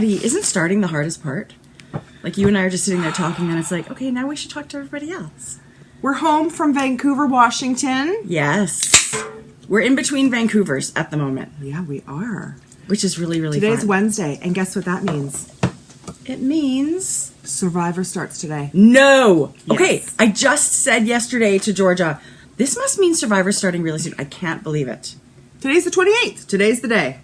everybody, isn't starting the hardest part? Like you and I are just sitting there talking, and it's like, okay, now we should talk to everybody else. We're home from Vancouver, Washington. Yes. We're in between Vancouvers at the moment. Yeah, we are. Which is really, really Today's fun. Wednesday, and guess what that means? It means... Survivor starts today. No! Yes. Okay, I just said yesterday to Georgia, this must mean Survivor's starting really soon. I can't believe it. Today's the 28th. Today's the day.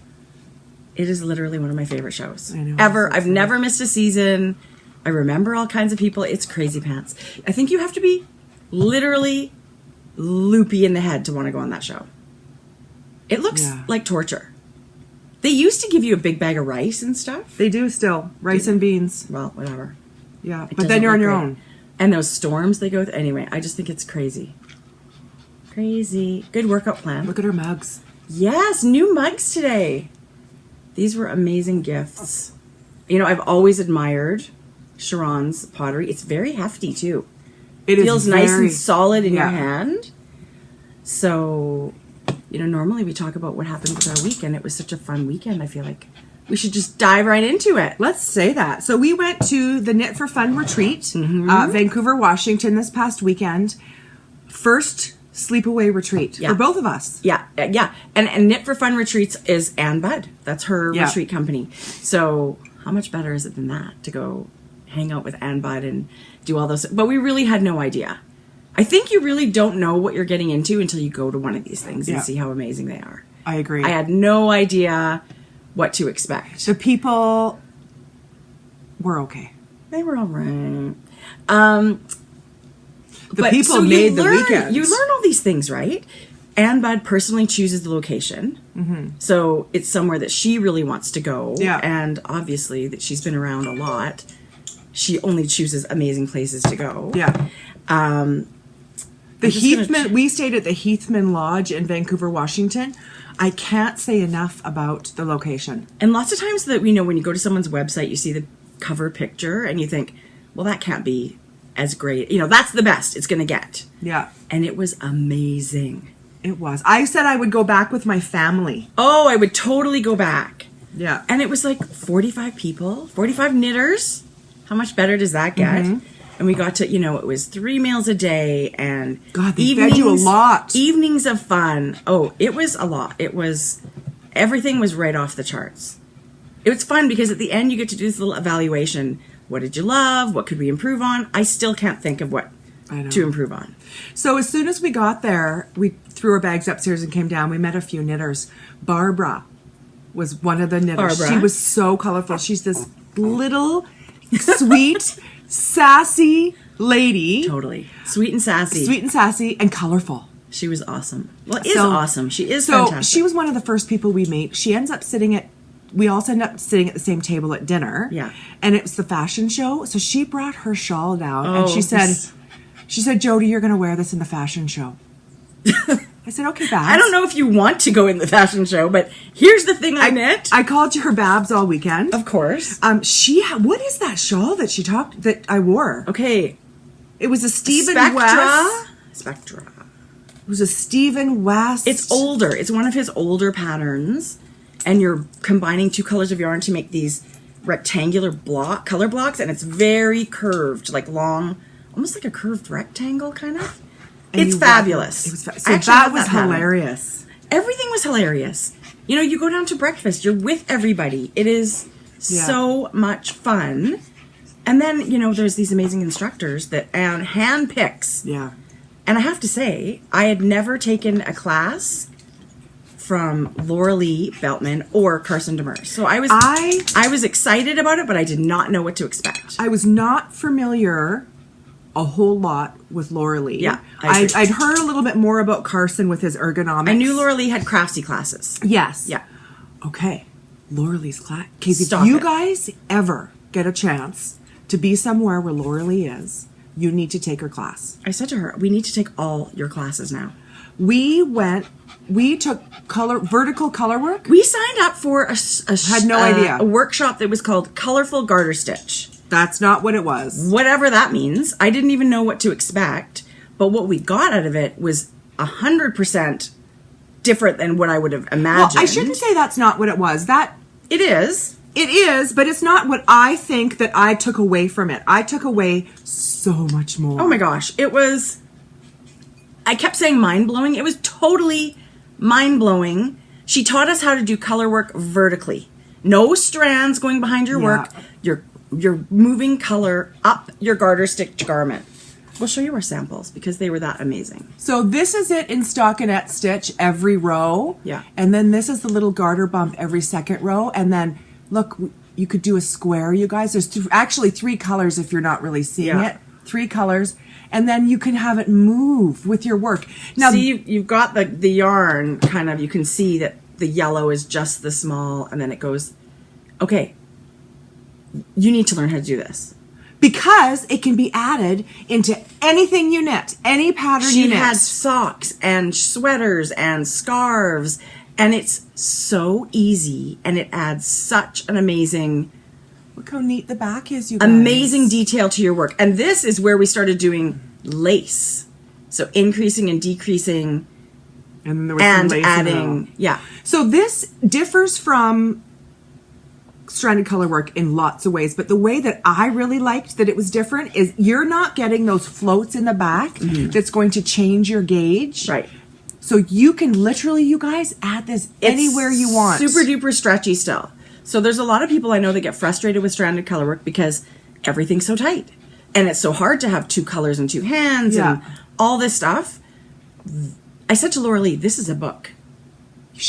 It is literally one of my favorite shows. I know. Ever. I've never missed a season. I remember all kinds of people. It's crazy pants. I think you have to be literally loopy in the head to want to go on that show. It looks like torture. They used to give you a big bag of rice and stuff. They do still. Rice and beans. Well, whatever. Yeah, but then you're on your own. And those storms they go through. Anyway, I just think it's crazy. Crazy. Good workout plan. Look at her mugs. Yes, new mugs today. These were amazing gifts. You know, I've always admired Sharon's pottery. It's very hefty, too. It feels nice and solid in your hand. So, you know, normally we talk about what happened with our weekend. It was such a fun weekend. I feel like we should just dive right into it. Let's say that. So we went to the Knit for Fun retreat, Vancouver, Washington, this past weekend. First sleepaway retreat for both of us. Yeah. And Knit for Fun Retreats is Ann Budd. That's her retreat company. So how much better is it than that to go hang out with Ann Budd and do all those? But we really had no idea. I think you really don't know what you're getting into until you go to one of these things and see how amazing they are. I agree. I had no idea what to expect. The people were okay. They were all right. The people made the weekend. You learn all these things, right? Ann Budd personally chooses the location. So it's somewhere that she really wants to go. Yeah. And obviously that she's been around a lot. She only chooses amazing places to go. Yeah. The Heathman, we stayed at the Heathman Lodge in Vancouver, Washington. I can't say enough about the location. And lots of times that we know when you go to someone's website, you see the cover picture and you think, well, that can't be as great. You know, that's the best it's going to get. Yeah. And it was amazing. It was. I said I would go back with my family. Oh, I would totally go back. Yeah. And it was like 45 people, 45 knitters. How much better does that get? And we got to, you know, it was 3 meals a day and God, they fed you a lot. Evenings of fun. Oh, it was a lot. It was, everything was right off the charts. It was fun because at the end you get to do this little evaluation. What did you love? What could we improve on? I still can't think of what to improve on. So as soon as we got there, we threw our bags upstairs and came down. We met a few knitters. Barbara was one of the knitters. Barbara. She was so colorful. She's this little, sweet, sassy lady. Totally. Sweet and sassy. Sweet and sassy and colorful. She was awesome. Well, is awesome. She is fantastic. She was one of the first people we meet. She ends up sitting at, we all end up sitting at the same table at dinner. Yeah. And it was the fashion show. So she brought her shawl down and she said, Jodi, you're going to wear this in the fashion show. I said, okay, Babs. I don't know if you want to go in the fashion show, but here's the thing I knit. I called her Babs all weekend. Of course. What is that shawl that I wore? Okay. It was a Stephen Spectra. West. Spectra. It was a Stephen West. It's older. It's one of his older patterns. And you're combining 2 colors of yarn to make these rectangular color blocks. And it's very curved, like long, almost like a curved rectangle kind of. It's fabulous. It was so that was hilarious. Everything was hilarious. You know, you go down to breakfast, you're with everybody. It is so much fun. And then, you know, there's these amazing instructors that Anne handpicks. Yeah. And I have to say, I had never taken a class from Laura Lee Beltman or Carson Demers. So I was excited about it, but I did not know what to expect. I was not familiar a whole lot with Laura Lee. Yeah. I'd heard a little bit more about Carson with his ergonomics. I knew Laura Lee had craftsy classes. Yes. Yeah. Okay. Laura Lee's class. If you guys ever get a chance to be somewhere where Laura Lee is, you need to take her class. I said to her, we need to take all your classes now. We took vertical color work. We signed up for a workshop that was called Colorful Garter Stitch. That's not what it was. Whatever that means. I didn't even know what to expect. But what we got out of it was 100% different than what I would have imagined. Well, I shouldn't say that's not what it was. It is. It is, but it's not what I think that I took away from it. I took away so much more. Oh my gosh. It was, I kept saying mind-blowing. It was totally mind-blowing. She taught us how to do color work vertically. No strands going behind your work. You're moving color up your garter stitch garment. We'll show you our samples because they were that amazing. So this is it in stockinette stitch every row. Yeah. And then this is the little garter bump every second row. And then, look, you could do a square, you guys. There's actually 3 colors if you're not really seeing it. 3 colors. And then you can have it move with your work. Now, see, you've got the yarn kind of, you can see that the yellow is just the small, and then it goes, okay, you need to learn how to do this. Because it can be added into anything you knit, any pattern you knit. She had socks and sweaters and scarves, and it's so easy, and it adds such an amazing... Look how neat the back is, you guys. Amazing detail to your work. And this is where we started doing lace. So increasing and decreasing and there was some lace adding. Yeah. So this differs from stranded color work in lots of ways, but the way that I really liked that it was different is you're not getting those floats in the back that's going to change your gauge. Right. So you can literally, you guys, add this anywhere you want. Super duper stretchy still. So there's a lot of people I know that get frustrated with stranded color work because everything's so tight. And it's so hard to have 2 colors and 2 hands and all this stuff. I said to Laura Lee, this is a book.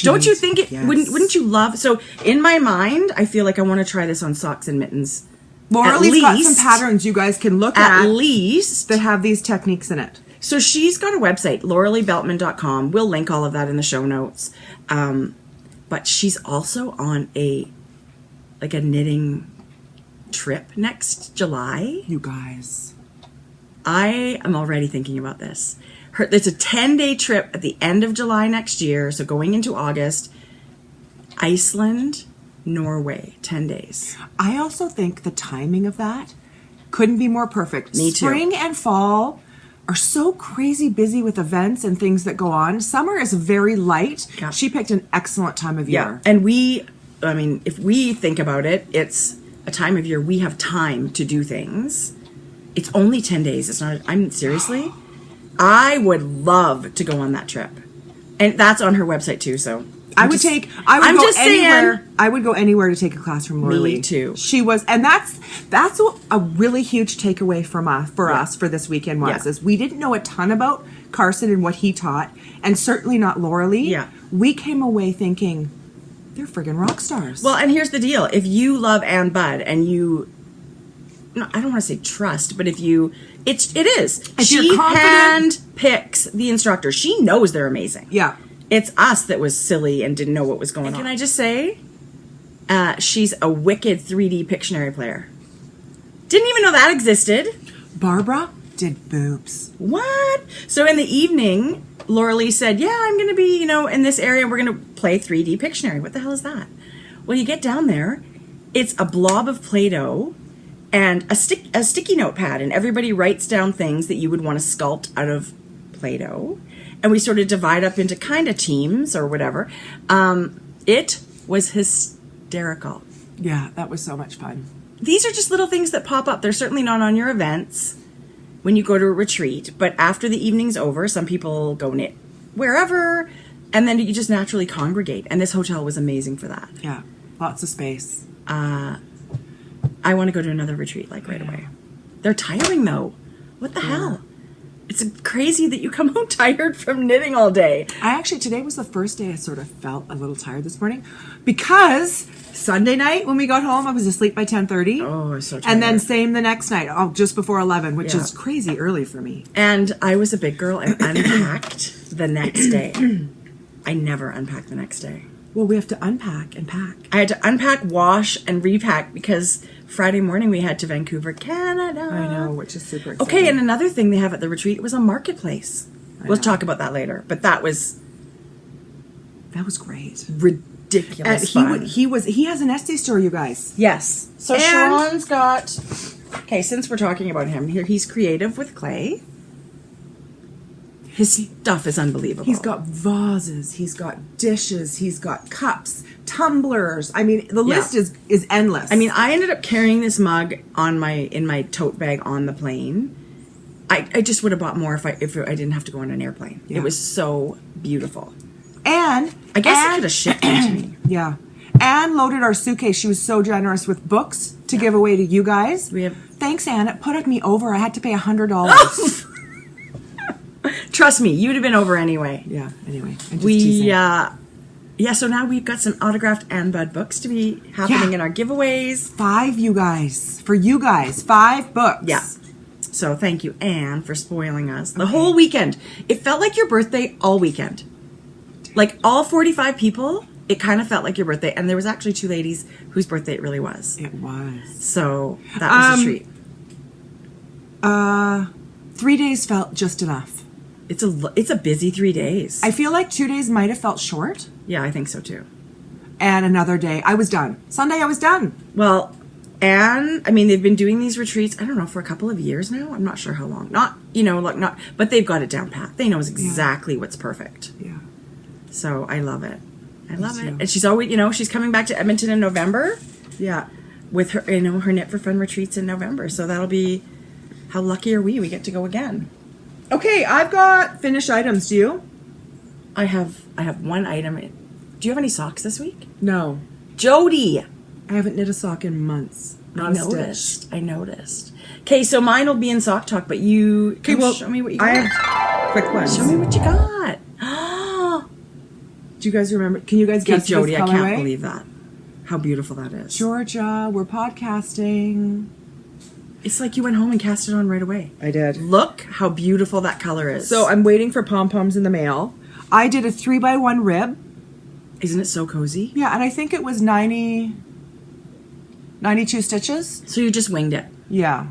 Don't you think it? Yes. Wouldn't you love? So in my mind, I feel like I want to try this on socks and mittens. Laura Lee's got some patterns you guys can look at least that have these techniques in it. So she's got a website, lauraleebeltman.com. We'll link all of that in the show notes. But she's also on a knitting trip next July. You guys, I am already thinking about this. It's a 10-day trip at the end of July next year, so going into August. Iceland, Norway, 10 days. I also think the timing of that couldn't be more perfect. Me too. Spring and fall are so crazy busy with events and things that go on. Summer is very light. Yeah. She picked an excellent time of year. And if we think about it, it's a time of year we have time to do things. It's only 10 days. It's not, seriously, I would love to go on that trip. And that's on her website too, so. I would go anywhere to take a class from Laura Lee. Me too. She was, and that's what a really huge takeaway from us for this weekend was, is we didn't know a ton about Carson and what he taught, and certainly not Laura Lee. Yeah. We came away thinking, they're friggin' rock stars. Well, and here's the deal. If you love Ann Budd and I don't want to say trust, but it is. If she you're confident, hand picks the instructor. She knows they're amazing. Yeah. It's us that was silly and didn't know what was going on. Can I just say, she's a wicked 3D Pictionary player. Didn't even know that existed. Barbara did boobs. What? So in the evening, Laura Lee said, yeah, I'm going to be, in this area. We're going to play 3D Pictionary. What the hell is that? Well, you get down there. It's a blob of Play-Doh and a sticky notepad, and everybody writes down things that you would want to sculpt out of Play-Doh. And we sort of divide up into kind of teams or whatever. It was hysterical. Yeah, that was so much fun. These are just little things that pop up. They're certainly not on your events when you go to a retreat. But after the evening's over, some people go knit wherever, and then you just naturally congregate. And this hotel was amazing for that. Yeah, lots of space. I want to go to another retreat right away. They're tiring though. What the hell? It's crazy that you come home tired from knitting all day. Today was the first day I sort of felt a little tired this morning because Sunday night when we got home, I was asleep by 10:30. Oh, I was so tired. And then same the next night, just before 11, which is crazy early for me. And I was a big girl and unpacked the next day. I never unpacked the next day. Well, we have to unpack and pack. I had to unpack, wash, and repack because Friday morning we had to Vancouver, Canada. I know, which is super exciting. Okay, and another thing they have at the retreat was a marketplace. We'll talk about that later, but that was great. Ridiculous fun. He has an Etsy store, you guys. Yes. So Sharon's got, since we're talking about him, here he's creative with clay. His stuff is unbelievable. He's got vases, he's got dishes, he's got cups, tumblers. I mean, the list is endless. I mean, I ended up carrying this mug in my tote bag on the plane. I just would have bought more if I didn't have to go on an airplane. Yeah. It was so beautiful. And I guess it could have shipped it to me. Yeah. Anne loaded our suitcase. She was so generous with books to give away to you guys. Thanks, Anne. It put me over. I had to pay $100. Trust me, you'd have been over anyway. Yeah. Anyway, so now we've got some autographed Anne Bud books to be happening in our giveaways. 5, you guys. For you guys, 5 books. Yeah. So thank you, Anne, for spoiling us. The whole weekend. It felt like your birthday all weekend. Like all 45 people, it kind of felt like your birthday. And there was actually 2 ladies whose birthday it really was. It was. So that was a treat. 3 days felt just enough. It's a busy 3 days. I feel like 2 days might have felt short. Yeah, I think so too. And another day, I was done. Sunday, I was done. Well, and I mean, they've been doing these retreats, I don't know, for a couple of years now. I'm not sure how long. But they've got it down pat. They know exactly what's perfect. Yeah. So I love it. I love it. And she's always, she's coming back to Edmonton in November. Yeah. With her, her Knit for Fun retreats in November. So that'll be, how lucky are we get to go again. Okay, I've got finished items. Do you? I have one item. Do you have any socks this week? No. Jodi! I haven't knit a sock in months. I noticed. Okay, so mine will be in sock talk, but you can show me what you got. I have quick ones. Show me what you got. Do you guys remember? Can you guys guess Jodi, this I colorway? can't believe that. How beautiful that is. Georgia, we're podcasting. It's like you went home and cast it on right away. I did. Look how beautiful that color is. So I'm waiting for pom-poms in the mail. I did a 3x1 rib. Isn't it so cozy? Yeah, and I think it was 92 stitches. So you just winged it. Yeah.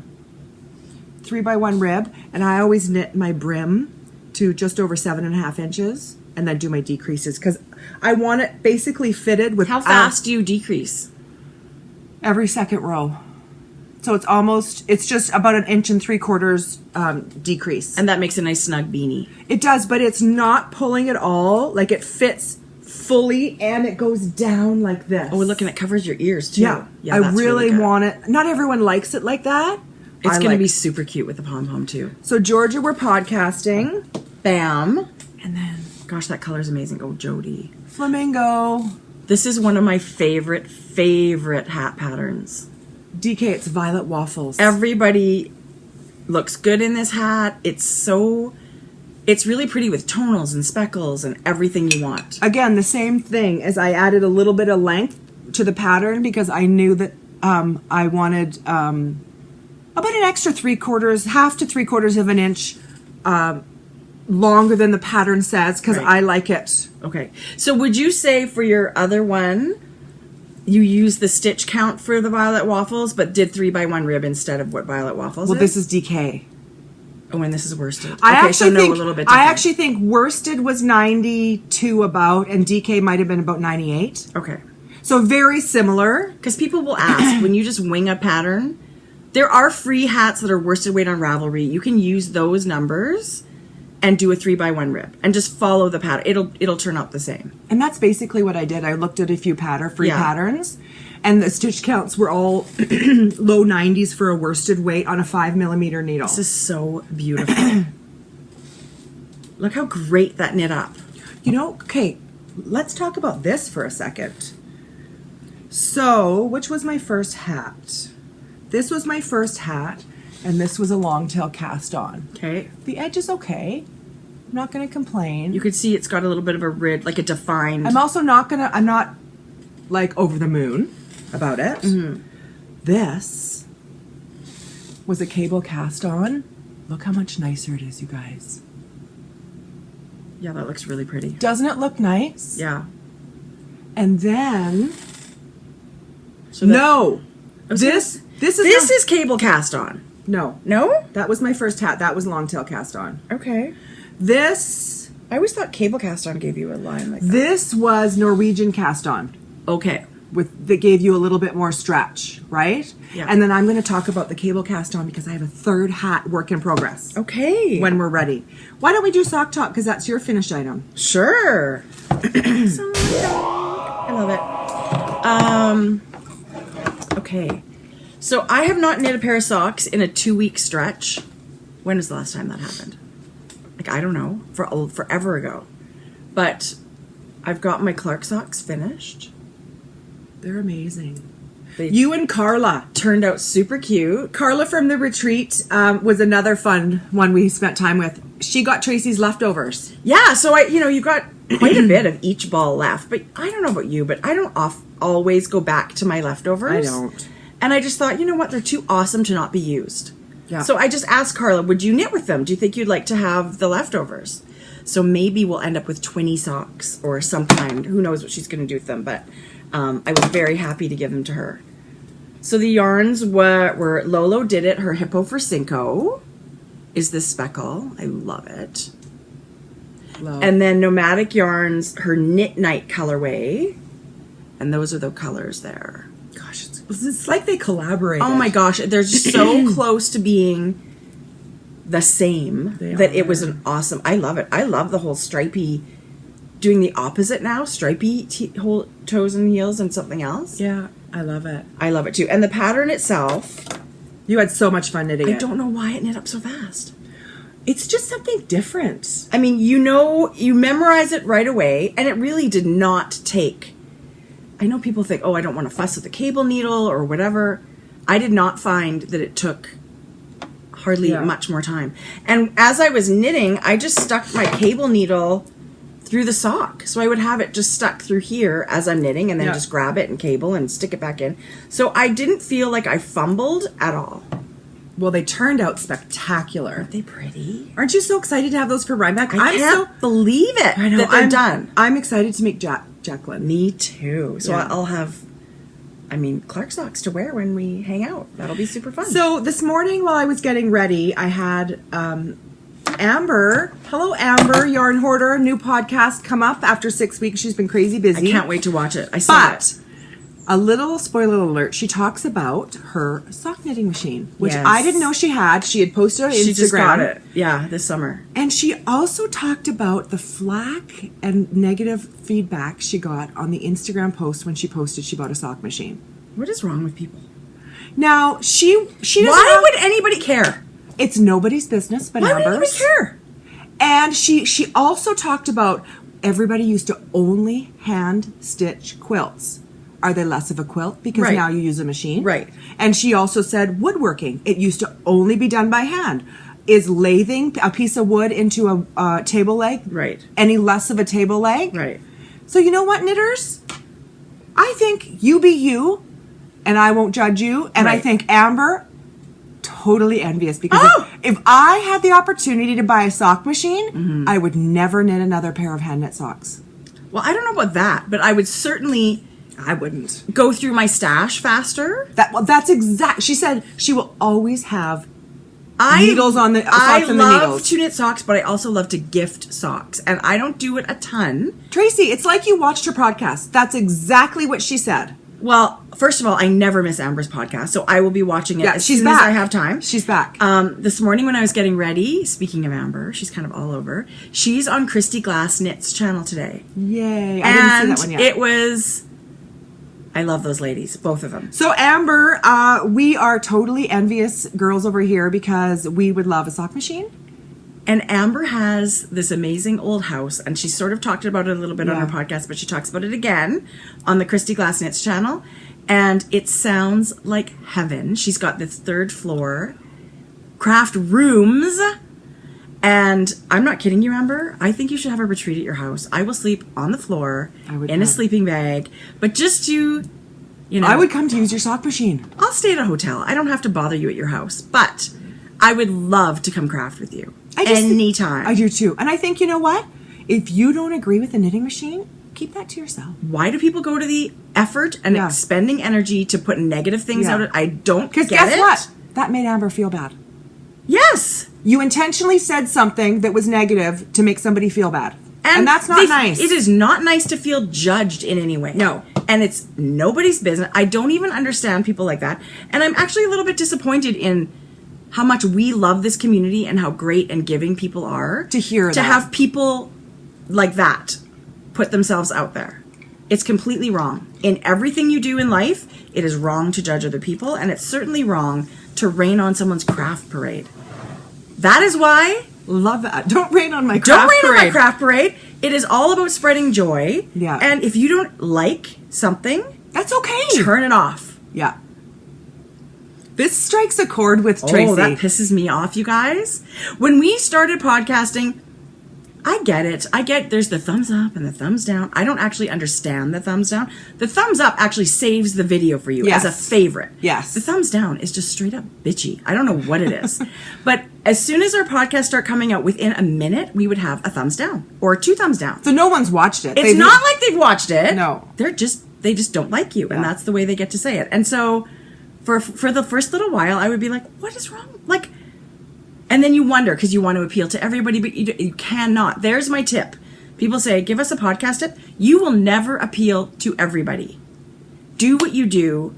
3x1 rib, and I always knit my brim to just over 7.5 inches, and then do my decreases because I want it basically fitted with. How fast do you decrease? Every second row. So it's just about 1 3/4 inch decrease. And that makes a nice snug beanie. It does, but it's not pulling at all. Like it fits fully and it goes down like this. Oh, look, and it covers your ears too. Yeah, I really want it. Not everyone likes it like that. It's going to be super cute with the pom-pom too. So Georgia, we're podcasting. Bam. And then, gosh, that color's amazing. Oh, Jodi. Flamingo. This is one of my favorite hat patterns. DK, it's violet-waffles. Everybody looks good in this hat. It's really pretty with tonals and speckles and everything you want. Again, the same thing as I added a little bit of length to the pattern because I knew that I wanted about an extra 1/2 to 3/4 of an inch longer than the pattern says because I like it. Okay. So would you say for your other one, you used the stitch count for the violet-waffles, but did 3x1 rib instead of what violet-waffles Well, this is DK. Oh, and this is worsted. I okay, actually so think, a little bit I different. actually think worsted was 92 about, and DK might have been about 98. Okay. So very similar. Because people will ask, when you just wing a pattern, there are free hats that are worsted weight on Ravelry. You can use those numbers and do a 3x1 rib and just follow the pattern. It'll turn out the same. And that's basically what I did. I looked at a few free patterns, and the stitch counts were all low 90s for a worsted weight on a 5mm needle. This is so beautiful. Look how great that knit up. Okay, let's talk about this for a second. So, which was my first hat? This was my first hat, and this was a long tail cast on. Okay. The edge is okay. I'm not going to complain. You could see it's got a little bit of a rid, like a defined. I'm not like over the moon about it. Mm-hmm. This was a cable cast on. Look how much nicer it is, you guys. Yeah, that looks really pretty. Doesn't it look nice? Yeah. And then, this is cable cast on. No, that was my first hat. That was long tail cast on. Okay. This, I always thought cable cast on gave you a line like that. This was Norwegian cast on. Okay. that gave you a little bit more stretch, right? Yeah. And then I'm going to talk about the cable cast on because I have a third hat work in progress. Okay. When we're ready. Why don't we do sock talk because that's your finished item. Sure. I love it. Okay. So I have not knit a pair of socks in a 2-week stretch. When was the last time that happened? Like, I don't know. Forever ago. But I've got my Clark socks finished. They're amazing. They You and Carla. turned out super cute. Carla from the retreat was another fun one we spent time with. She got Tracie's leftovers. Yeah, so you got quite a bit of each ball left. But I don't know about you, but I don't always go back to my leftovers. I don't. And I just thought, you know what? They're too awesome to not be used. Yeah. So I just asked Carla, would you knit with them? Do you think you'd like to have the leftovers? So maybe we'll end up with 20 socks or some kind. Who knows what she's going to do with them. But I was very happy to give them to her. So the yarns were Lolo Did It. Her Hippo for Cinco is this speckle. I love it. Love. And then Nomadic Yarns, her Knit Night colorway. And those are the colors there. Gosh, it's like they collaborated. Oh my gosh, they're just so close to being the same that it was an awesome. I love it. I love the whole stripy, doing the opposite now, stripy whole toes and heels and something else. Yeah, I love it. I love it too. And the pattern itself, You had so much fun knitting it. I don't know why it knit up so fast. It's just something different. I mean, you memorize it right away, and it really did not take. I know people think, oh, I don't want to fuss with the cable needle or whatever. I did not find that it took hardly much more time. And as I was knitting, I just stuck my cable needle through the sock. So I would have it just stuck through here as I'm knitting and then just grab it and cable and stick it back in. So I didn't feel like I fumbled at all. Well, they turned out spectacular. Aren't they pretty? Aren't you so excited to have those for Rhinebeck? I can't believe it that they're done. I'm excited to make Jacqueline. Me too. So I'll have, Clark socks to wear when we hang out. That'll be super fun. So this morning while I was getting ready, I had Amber. Hello, Amber, Yarn Hoarder, new podcast come up after 6 weeks. She's been crazy busy. I can't wait to watch it. I saw it. A little spoiler alert, she talks about her sock knitting machine, which I didn't know she had. She had posted on Instagram. She just got it. Yeah, this summer. And she also talked about the flack and negative feedback she got on the Instagram post when she posted she bought a sock machine. What is wrong with people? Now, she doesn't Why would anybody care? It's nobody's business but Why would Amber's. anybody care? And she also talked about everybody used to only hand stitch quilts. Are they less of a quilt because now you use a machine? Right. And she also said woodworking. It used to only be done by hand. Is lathing a piece of wood into a table leg any less of a table leg? Right. So you know what, knitters? I think you be you, and I won't judge you. And I think Amber, totally envious because if I had the opportunity to buy a sock machine, I would never knit another pair of hand knit socks. Well, I don't know about that, but I would certainly... I wouldn't go through my stash faster. That's exact. She said she will always have needles on the socks and the I needles. love to knit socks, but I also love to gift socks, and I don't do it a ton. Tracie, it's like you watched her podcast. That's exactly what she said. Well, first of all, I never miss Amber's podcast, so I will be watching it as soon as I have time. She's back. This morning when I was getting ready, speaking of Amber, she's kind of all over. She's on Kristy Glass Knits channel today. Yay! I didn't see that one yet. It was. I love those ladies, both of them. So Amber, we are totally envious girls over here because we would love a sock machine. And Amber has this amazing old house, and she sort of talked about it a little bit on her podcast, but she talks about it again on the Kristy Glass Knits channel, and it sounds like heaven. She's got this 3rd floor, craft rooms, and I'm not kidding you, Amber. I think you should have a retreat at your house. I will sleep on the floor in a sleeping bag, but just to, I would come to use your sock machine. I'll stay at a hotel. I don't have to bother you at your house, but I would love to come craft with you anytime. I do too. And I think, you know what? If you don't agree with the knitting machine, keep that to yourself. Why do people go to the effort and expending energy to put negative things out? I don't get it. Because guess what? That made Amber feel bad. Yes. You intentionally said something that was negative to make somebody feel bad. And that's not nice. It is not nice to feel judged in any way. No. And it's nobody's business. I don't even understand people like that. And I'm actually a little bit disappointed in how much we love this community and how great and giving people are. To hear that. To have people like that put themselves out there. It's completely wrong. In everything you do in life, it is wrong to judge other people, and it's certainly wrong to rain on someone's craft parade. That is why... Love that. Don't rain on my craft Don't rain parade. on my craft parade. It is all about spreading joy. Yeah. And if you don't like something... That's okay. Turn it off. Yeah. This strikes a chord with Tracie. Oh, that pisses me off, you guys. When we started podcasting... I get it. There's the thumbs up and the thumbs down. I don't actually understand the thumbs down. The thumbs up actually saves the video for you as a favorite. Yes. The thumbs down is just straight up bitchy. I don't know what it is. But as soon as our podcasts start coming out, within a minute, we would have a thumbs down or 2 thumbs down. So no one's watched it. It's not like they've watched it. No. They just don't like you. And that's the way they get to say it. And so for the first little while, I would be like, what is wrong? Like... And then you wonder because you want to appeal to everybody, but you cannot. There's my tip. People say, give us a podcast tip. You will never appeal to everybody. Do what you do.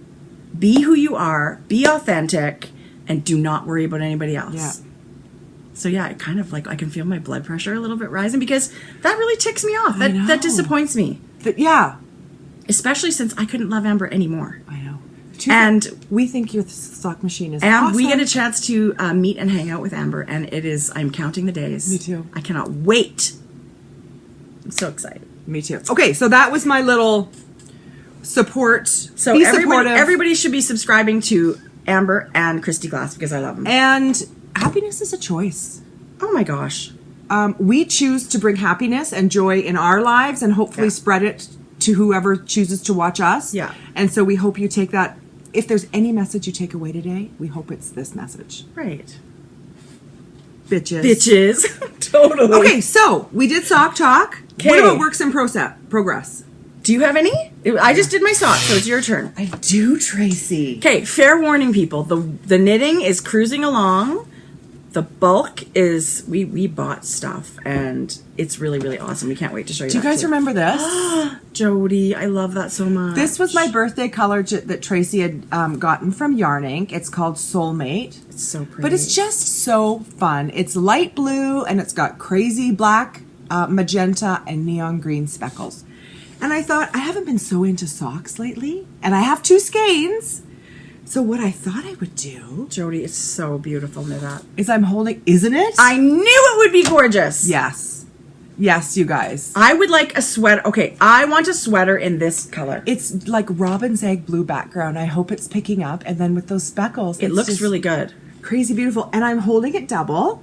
Be who you are. Be authentic. And do not worry about anybody else. Yeah. So yeah, it kind of like I can feel my blood pressure a little bit rising because that really ticks me off. That disappoints me. Yeah. Especially since I couldn't love Amber anymore. I know. And we think your sock machine is and awesome. we get a chance to meet and hang out with Amber, and I'm counting the days. Me too. I cannot wait. I'm so excited. Me too. Okay, so that was my little support. So be everybody should be subscribing to Amber and Kristy Glass because I love them. And happiness is a choice. Oh my gosh. We choose to bring happiness and joy in our lives and hopefully spread it to whoever chooses to watch us. Yeah. And so we hope you take that. If there's any message you take away today, we hope it's this message. Right. Bitches. Totally. Okay, so we did sock talk. Okay. What about works in progress? Do you have any? I just did my socks, so it's your turn. I do, Tracie. Okay, fair warning, people. The knitting is cruising along. The bulk is we bought stuff and it's really, really awesome. We can't wait to show you. Do you guys remember this? Jodi, I love that so much. This was my birthday color that Tracie had gotten from Yarn Inc. It's called Soulmate. It's so pretty. But it's just so fun. It's light blue and it's got crazy black, magenta, and neon green speckles. And I thought, I haven't been so into socks lately. And I have 2 skeins. So what I thought I would do... Jodi, it's so beautiful, knit up. Is I'm holding... Isn't it? I knew it would be gorgeous. Yes. Yes, you guys. I would like a sweater. Okay, I want a sweater in this color. It's like robin's egg blue background. I hope it's picking up. And then with those speckles... It looks really good. Crazy beautiful. And I'm holding it double.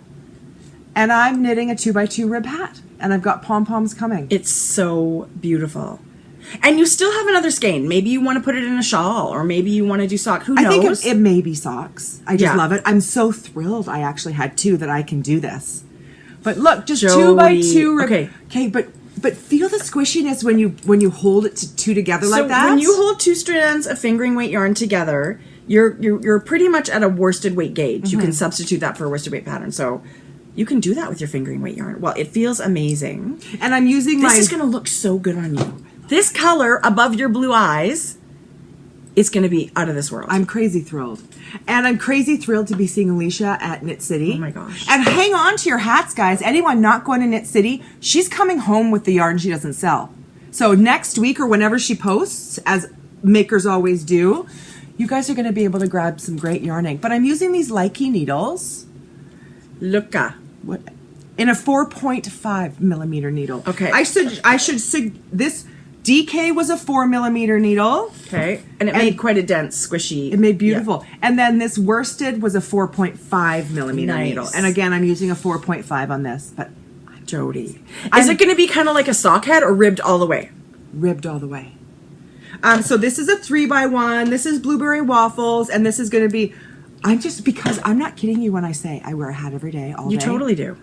And I'm knitting a 2x2 rib hat. And I've got pom-poms coming. It's so beautiful. And you still have another skein. Maybe you want to put it in a shawl, or maybe you want to do socks. Who knows? I think it may be socks. I just love it. I'm so thrilled I actually had 2 that I can do this. But look, just Jodi. 2x2. Okay, but feel the squishiness when you hold it 2 together like that. So when you hold 2 strands of fingering weight yarn together, you're pretty much at a worsted weight gauge. Mm-hmm. You can substitute that for a worsted weight pattern. So you can do that with your fingering weight yarn. Well, it feels amazing. And I'm using This is going to look so good on you. This color above your blue eyes, it's going to be out of this world. I'm crazy thrilled. And I'm crazy thrilled to be seeing Alicia at Knit City. Oh my gosh. And hang on to your hats, guys. Anyone not going to Knit City, she's coming home with the yarn she doesn't sell. So next week or whenever she posts, as makers always do, you guys are going to be able to grab some great yarn ink. But I'm using these Likey needles. Looka. What? In a 4.5 millimeter needle. Okay. This DK was a 4 millimeter needle. Okay. And it made quite a dense, squishy. It made beautiful. Yeah. And then this worsted was a 4.5 millimeter needle. And again, I'm using a 4.5 on this. But Jodi. Is it going to be kind of like a sock head or ribbed all the way? Ribbed all the way. So this is a 3x1. This is blueberry waffles. And this is going to be... because I'm not kidding you when I say I wear a hat every day, all day. You totally do.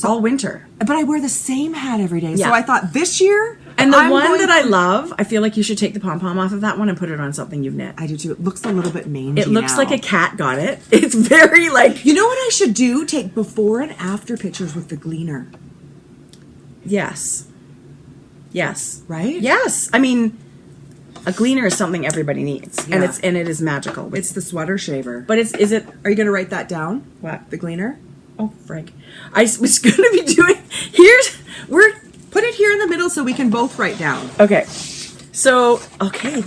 All winter. But I wear the same hat every day. Yeah. So I thought this year... And the one that I love, I feel like you should take the pom-pom off of that one and put it on something you've knit. I do too. It looks a little bit mangy. It looks like a cat got it. It's very like... You know what I should do? Take before and after pictures with the gleaner. Yes. Yes. Right? Yes. I mean, a gleaner is something everybody needs, Yeah. and it is magical. It's the sweater shaver. But is it? Are you going to write that down? What? The gleaner? Oh, frig. I was going to be doing. Put it here in the middle so we can both write down. Okay. So, okay, I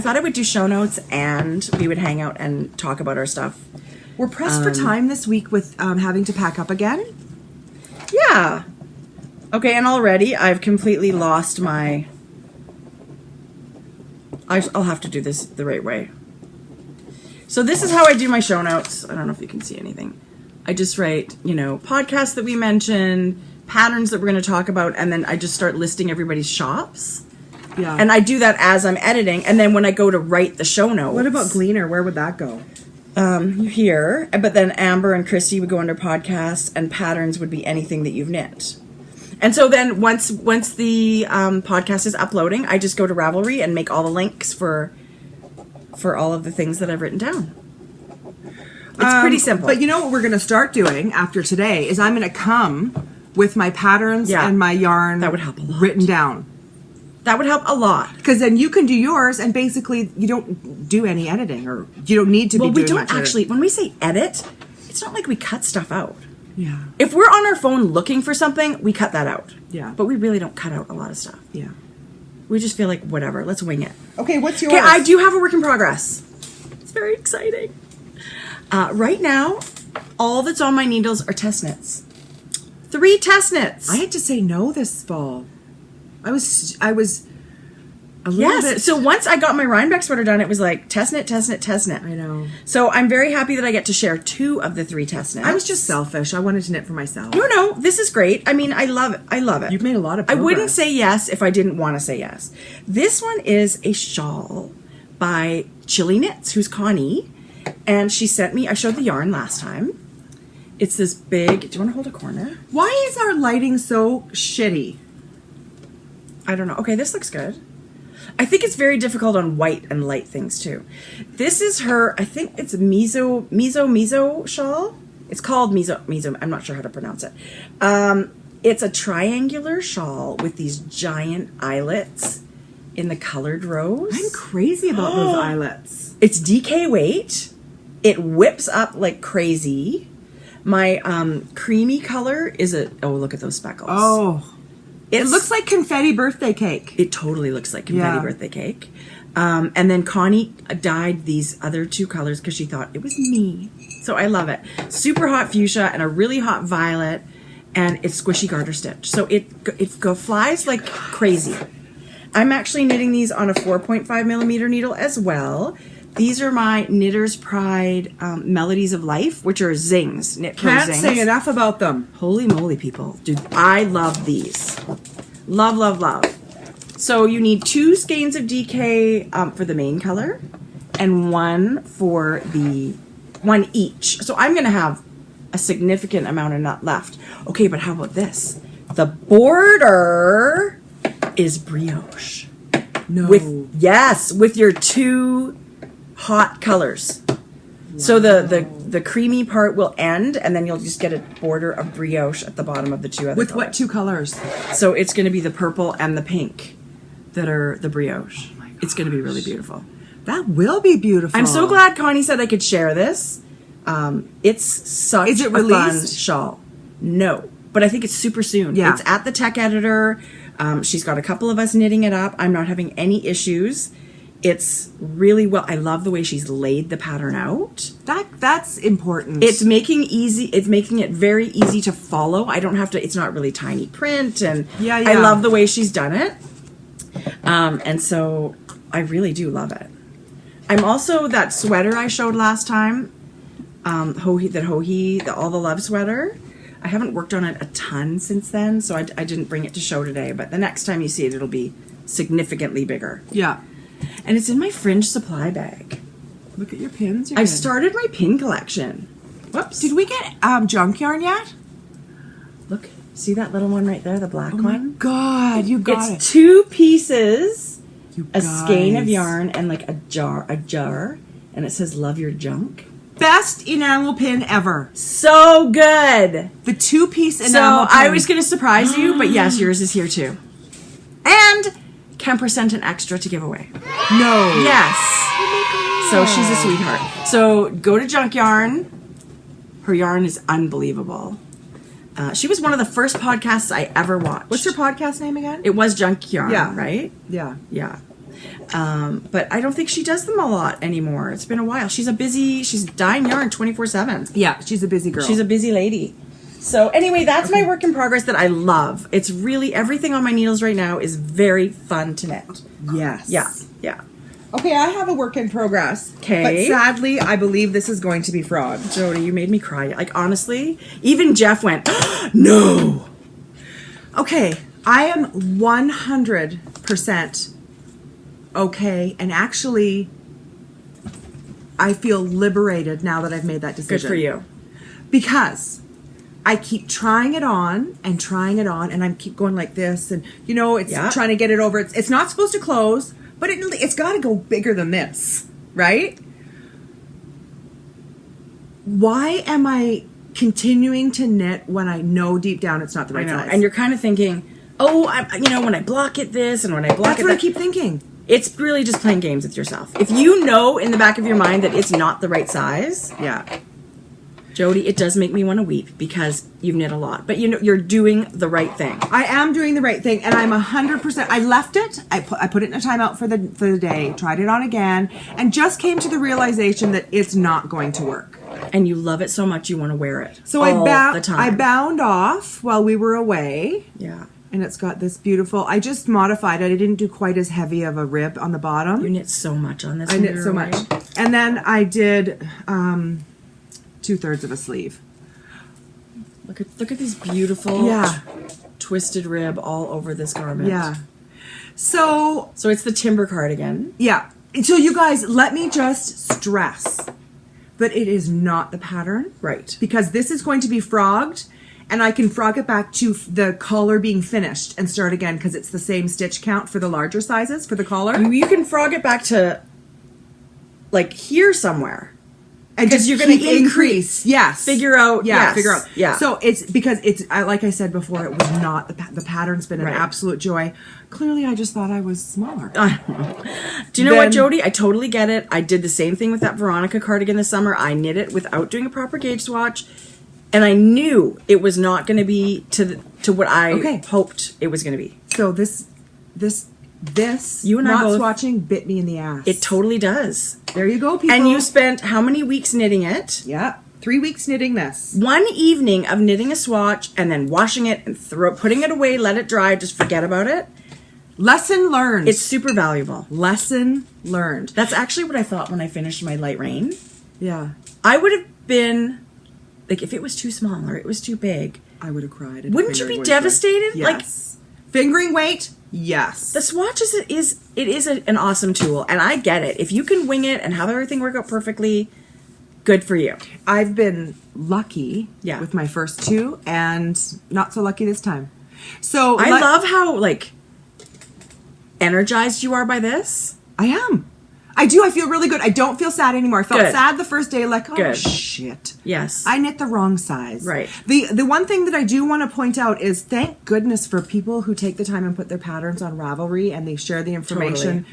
thought I would do show notes and we would hang out and talk about our stuff. We're pressed for time this week with having to pack up again. Yeah. Okay, and already I've completely lost my... I'll have to do this the right way. So this is how I do my show notes. I don't know if you can see anything. I just write, podcasts that we mentioned, patterns that we're going to talk about, and then I just start listing everybody's shops. Yeah. And I do that as I'm editing, and then when I go to write the show notes... What about gleaner? Where would that go? Here, but then Amber and Kristy would go under podcast, and patterns would be anything that you've knit. And so then once the podcast is uploading, I just go to Ravelry and make all the links for all of the things that I've written down. It's pretty simple. But you know what we're going to start doing after today is I'm going to come with my patterns and my yarn that would help a lot. Written down. That would help a lot. Because then you can do yours, and basically you don't do any editing, or you don't need to be doing we don't much actually, editing. when we say edit, it's not like we cut stuff out. Yeah. If we're on our phone looking for something, we cut that out. Yeah. But we really don't cut out a lot of stuff. Yeah. We just feel like, whatever, let's wing it. Okay, what's yours? Okay, I do have a work in progress. It's very exciting. Right now, all that's on my needles are test knits. 3 test knits. I had to say no this fall. I was a little bit... So once I got my Rhinebeck sweater done, it was like test knit, test knit, test knit. I know. So I'm very happy that I get to share 2 of the 3 test knits. I was just selfish. I wanted to knit for myself. No, this is great. I mean, I love it. I love it. You've made a lot of progress. I wouldn't say yes if I didn't want to say yes. This one is a shawl by Chili Knits, who's Connie. And she sent me, I showed the yarn last time. It's this big, do you want to hold a corner? Why is our lighting so shitty? I don't know. Okay, this looks good. I think it's very difficult on white and light things too. This is her, I think it's miso shawl. It's called miso. I'm not sure how to pronounce it. It's a triangular shawl with these giant eyelets in the colored rose. I'm crazy about those eyelets. It's DK weight. It whips up like crazy. My creamy color is oh, look at those speckles. Oh. It looks like confetti birthday cake. It totally looks like confetti birthday cake. And then Connie dyed these other 2 colors because she thought it was me. So I love it. Super hot fuchsia and a really hot violet, and it's squishy garter stitch. So it flies like crazy. I'm actually knitting these on a 4.5 millimeter needle as well. These are my Knitter's Pride Melodies of Life, which are zings. Knit Pro Can't zings. say enough about them. Holy moly, people. Dude, I love these. Love, love, love. So you need 2 skeins of DK for the main color and 1 for one each. So I'm going to have a significant amount of nut left. Okay, but how about this? The border is brioche. No. With your 2 hot colors. Wow. So the creamy part will end, and then you'll just get a border of brioche at the bottom of the 2 other With colors. what 2 colors? So it's going to be the purple and the pink that are the brioche. Oh, it's going to be really beautiful. That will be beautiful. I'm so glad Connie said I could share this. It's such Is it a released? fun shawl. No, but I think it's super soon. Yeah. It's at the tech editor. She's got a couple of us knitting it up. I'm not having any issues. It's really well. I love the way she's laid the pattern out. That's important. It's making it very easy to follow. I don't have to. It's not really tiny print, and yeah. I love the way she's done it. And so I really do love it. I'm also that sweater I showed last time, all the love sweater. I haven't worked on it a ton since then, so I didn't bring it to show today. But the next time you see it, it'll be significantly bigger. Yeah. And it's in my fringe supply bag. Look at your pins. I've started my pin collection. Whoops. Did we get junk yarn yet? Look, see that little one right there, the black Oh my one? God, you got it. It's 2 pieces, You a guys. skein of yarn, and like a jar, and it says "Love Your Junk." Best enamel pin ever. So good. The 2-piece So enamel pin. I was going to surprise you, but yes, yours is here too. And 10% an extra to give away. No. Yes. So she's a sweetheart. So go to Junk Yarn. Her yarn is unbelievable. She was one of the first podcasts I ever watched. What's your podcast name again? It was Junk Yarn, Yeah. right? Yeah. Yeah. But I don't think she does them a lot anymore. It's been a while. She's dyeing yarn 24/7. Yeah, she's a busy girl. She's a busy lady. So anyway, that's my work in progress that I love. It's really, everything on my needles right now is very fun to knit. Yes. Yeah. Yeah. Okay, I have a work in progress. Okay. But sadly, I believe this is going to be fraud. Jodi, you made me cry. Like, honestly, even Jeff went, no. Okay, I am 100% okay, and actually, I feel liberated now that I've made that decision. Good for you. Because I keep trying it on, and I keep going like this, and it's trying to get it over. It's not supposed to close, but it's got to go bigger than this, right? Why am I continuing to knit when I know deep down it's not the right size? And you're kind of thinking, when I block it this and when I block That's it what that. I keep thinking. It's really just playing games with yourself. If you know in the back of your mind that it's not the right size, Yeah. Jodi, it does make me want to weep because you've knit a lot. But you're doing the right thing. I am doing the right thing, and I'm 100%. I left it. I put it in a timeout for the day. Tried it on again, and just came to the realization that it's not going to work. And you love it so much you want to wear it. So all I the time. I bound off while we were away. Yeah. And it's got this beautiful. I just modified it. I didn't do quite as heavy of a rib on the bottom. You knit so much on this. I knit so much, and then I did 2/3 of a sleeve. Look at these beautiful Yeah. twisted rib all over this garment. Yeah. So it's the timber cardigan. yeah. So you guys, let me just stress that it is not the pattern. Right. Because this is going to be frogged, and I can frog it back to the collar being finished and start again because it's the same stitch count for the larger sizes for the collar. You can frog it back to like here somewhere. And Because just you're going to increase. Yes. Figure out. Yeah, yes. figure out. Yeah. So it's because like I said before, it was not the pattern's been an Right. absolute joy. Clearly, I just thought I was smaller. I don't know. Do you know what, Jodi? I totally get it. I did the same thing with that Veronica cardigan this summer. I knit it without doing a proper gauge swatch, and I knew it was not going to be to what I hoped it was going to be. So this You and I not both, swatching bit me in the ass. It totally does. There you go, people. And you spent how many weeks knitting it? Yeah, 3 weeks knitting this. One evening of knitting a swatch and then washing it and putting it away, let it dry, just forget about it. Lesson learned. It's super valuable. Lesson learned. That's actually what I thought when I finished my light rain. Yeah. I would have been, like, if it was too small or it was too big. I would have cried. Wouldn't you be devastated? Yes. Fingering weight? Yes. The swatch is an awesome tool, and I get it. If you can wing it and have everything work out perfectly, good for you. I've been lucky with my first two, and not so lucky this time. So I love how, like, energized you are by this. I am. I do. I feel really good. I don't feel sad anymore. I felt sad the first day, like, oh, shit. Yes. I knit the wrong size. Right. The one thing that I do want to point out is thank goodness for people who take the time and put their patterns on Ravelry and they share the information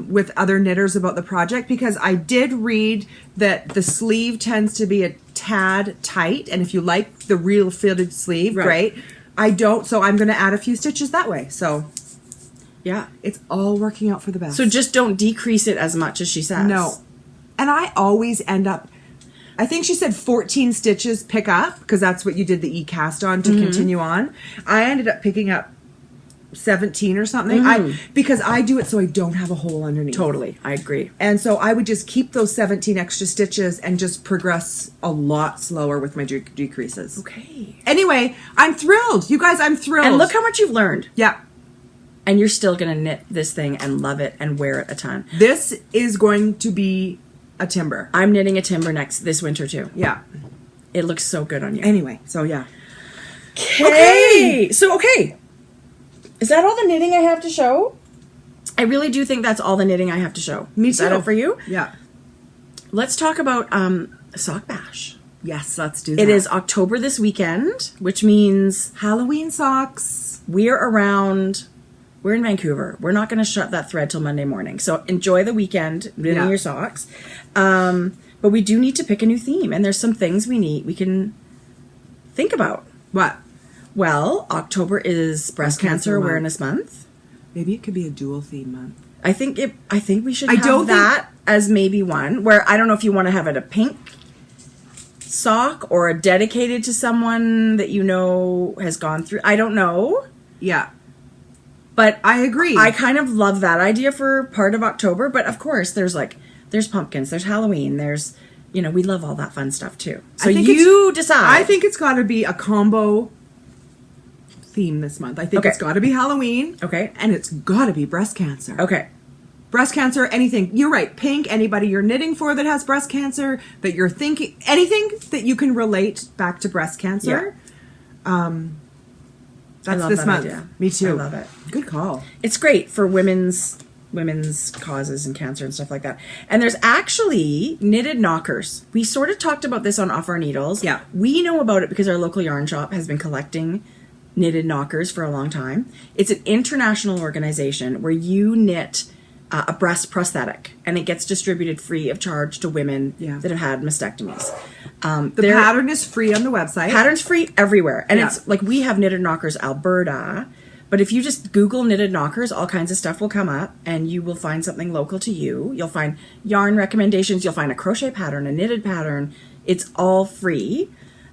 with other knitters about the project, because I did read that the sleeve tends to be a tad tight, and if you like the real fitted sleeve, great. I don't, so I'm going to add a few stitches that way. So... yeah, it's all working out for the best. So just don't decrease it as much as she says. No. And I always end up, I think she said 14 stitches pick up, because that's what you did the E-cast on to continue on. I ended up picking up 17 or something. Because I do it so I don't have a hole underneath. Totally, I agree. And so I would just keep those 17 extra stitches and just progress a lot slower with my decreases. Okay. Anyway, I'm thrilled. You guys, I'm thrilled. And look how much you've learned. Yeah. And you're still going to knit this thing and love it and wear it a ton. This is going to be a timber. I'm knitting a timber this winter too. Yeah. It looks so good on you. Anyway, so yeah. Okay. So, is that all the knitting I have to show? I really do think that's all the knitting I have to show. Me too. Is that it for you? Yeah. Let's talk about Sock Bash. Yes, let's do that. It is October this weekend, which means Halloween socks. we're around We're in Vancouver. We're not going to shut that thread till Monday morning. So enjoy the weekend knitting your socks. But we do need to pick a new theme. And there's some things we can think about. What? Well, October is Breast Cancer Awareness Month. Maybe it could be a dual theme month. I think we should have that as maybe one where I don't know if you want to have it a pink sock or a dedicated to someone that you know has gone through. I don't know. Yeah. But I agree. I kind of love that idea for part of October. But of course, there's pumpkins, there's Halloween, there's, we love all that fun stuff too. So you decide. I think it's got to be a combo theme this month. I think it's got to be Halloween. Okay. And it's got to be breast cancer. Okay. Breast cancer, anything. You're right. Pink, anybody you're knitting for that has breast cancer, that you're thinking, anything that you can relate back to breast cancer. Yeah. That's this month. Idea. Me too. I love it. Good call. It's great for women's causes and cancer and stuff like that. And there's actually knitted knockers. We sort of talked about this on Off Our Needles. Yeah. We know about it because our local yarn shop has been collecting knitted knockers for a long time. It's an international organization where you knit a breast prosthetic, and it gets distributed free of charge to women that have had mastectomies. The pattern is free on the website. Pattern's free everywhere. And it's like we have Knitted Knockers Alberta, but if you just Google knitted knockers, all kinds of stuff will come up and you will find something local to you. You'll find yarn recommendations. You'll find a crochet pattern, a knitted pattern. It's all free.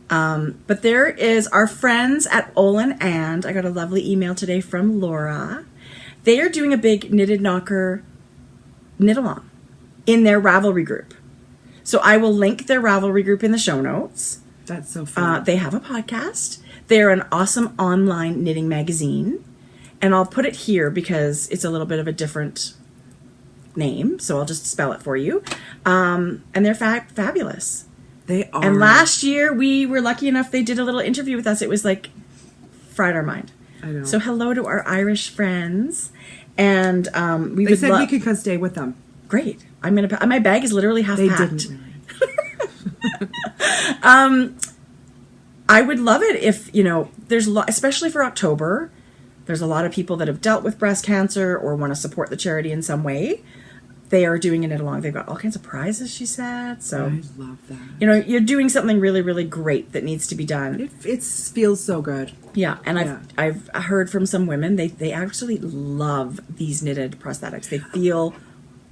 But there is our friends at Olin, and I got a lovely email today from Laura. They are doing a big knitted knocker knit along in their Ravelry group. So I will link their Ravelry group in the show notes. That's so fun. They have a podcast. They're an awesome online knitting magazine. And I'll put it here because it's a little bit of a different name. So I'll just spell it for you. And they're fabulous. They are. And last year we were lucky enough they did a little interview with us. It was like fried our mind. I know. So hello to our Irish friends. And they said we could come stay with them. Great. I'm gonna. My bag is literally half packed. They didn't really. I would love it if there's especially for October. There's a lot of people that have dealt with breast cancer or want to support the charity in some way. They are doing a knit along. They've got all kinds of prizes, she said. So I love that. You're doing something really, really great that needs to be done. It feels so good. Yeah, and I've heard from some women they actually love these knitted prosthetics. They feel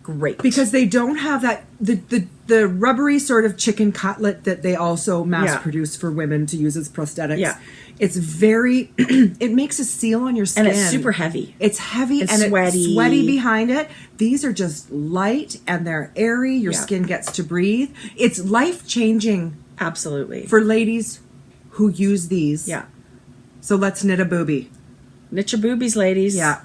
great because they don't have that the rubbery sort of chicken cutlet that they also mass produce for women to use as prosthetics. Yeah. It's very it makes a seal on your skin. And it's super heavy. It's heavy and sweaty. It's sweaty behind it. These are just light and they're airy. Your skin gets to breathe. It's life-changing. Absolutely. For ladies who use these. Yeah. So let's knit a boobie. Knit your boobies, ladies. Yeah.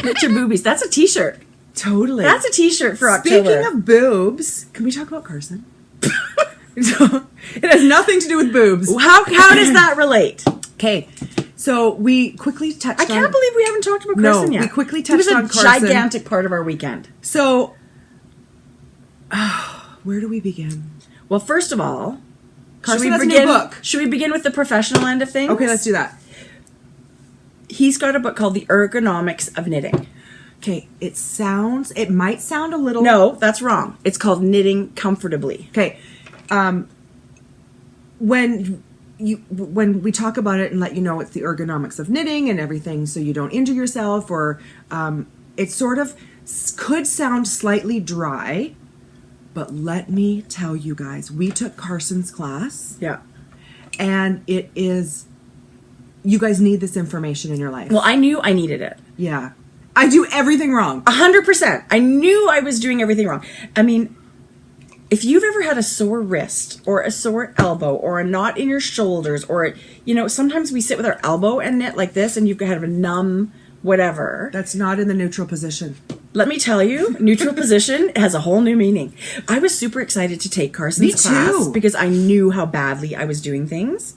Knit your boobies. That's a t-shirt. Totally. That's a t-shirt for October. Speaking of boobs, can we talk about Carson? It has nothing to do with boobs. How does that relate? Okay. So we quickly touched on... I can't believe we haven't talked about Carson yet. We quickly touched on Carson. It was a gigantic part of our weekend. So, where do we begin? Well, first of all, Carson has a new book. Should we begin with the professional end of things? Okay, let's do that. He's got a book called The Ergonomics of Knitting. Okay, it might sound a little... No, that's wrong. It's called Knitting Comfortably. Okay. When we talk about it and let you know it's the ergonomics of knitting and everything so you don't injure yourself or it sort of could sound slightly dry, but let me tell you guys, we took Carsons Class. Yeah. And it is... You guys need this information in your life. Well, I knew I needed it. Yeah. I do everything wrong. 100%. I knew I was doing everything wrong. I mean, if you've ever had a sore wrist or a sore elbow or a knot in your shoulders or, sometimes we sit with our elbow and knit like this and you've got a numb whatever. That's not in the neutral position. Let me tell you, neutral position has a whole new meaning. I was super excited to take Carsons Class because I knew how badly I was doing things.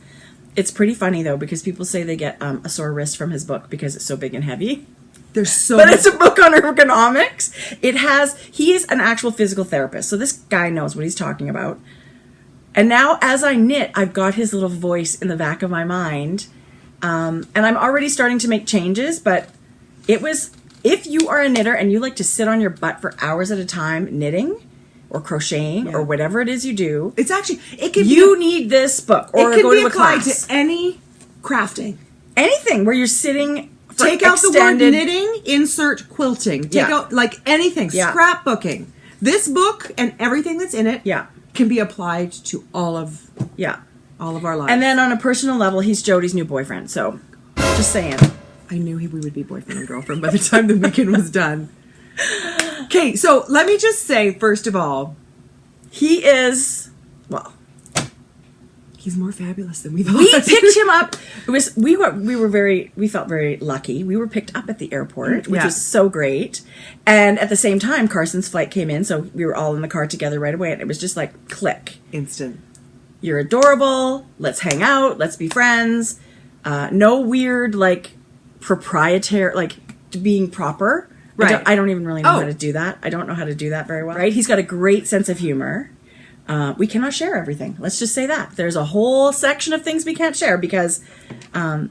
It's pretty funny, though, because people say they get a sore wrist from his book because it's so big and heavy. But it's a book on ergonomics. He is an actual physical therapist, so this guy knows what he's talking about. And now, as I knit, I've got his little voice in the back of my mind And I'm already starting to make changes, but if you are a knitter and you like to sit on your butt for hours at a time knitting or crocheting or whatever it is you do, you need this book or it can go be to a applied class. to any crafting. Anything where you're sitting for Take out the word knitting, insert quilting. Take out like anything, scrapbooking. This book and everything that's in it can be applied to all of our lives. And then on a personal level, he's Jodi's new boyfriend. So, just saying. I knew we would be boyfriend and girlfriend by the time the weekend was done. Okay, so let me just say, first of all, he is, well, he's more fabulous than we thought. We picked him up. We felt very lucky. We were picked up at the airport, which was so great. And at the same time, Carson's flight came in, so we were all in the car together right away, and it was just like click. Instant. You're adorable. Let's hang out. Let's be friends. No weird, like, proprietary, like, being proper. Right. I don't even really know how to do that. I don't know how to do that very well. Right? He's got a great sense of humor. We cannot share everything. Let's just say that. There's a whole section of things we can't share because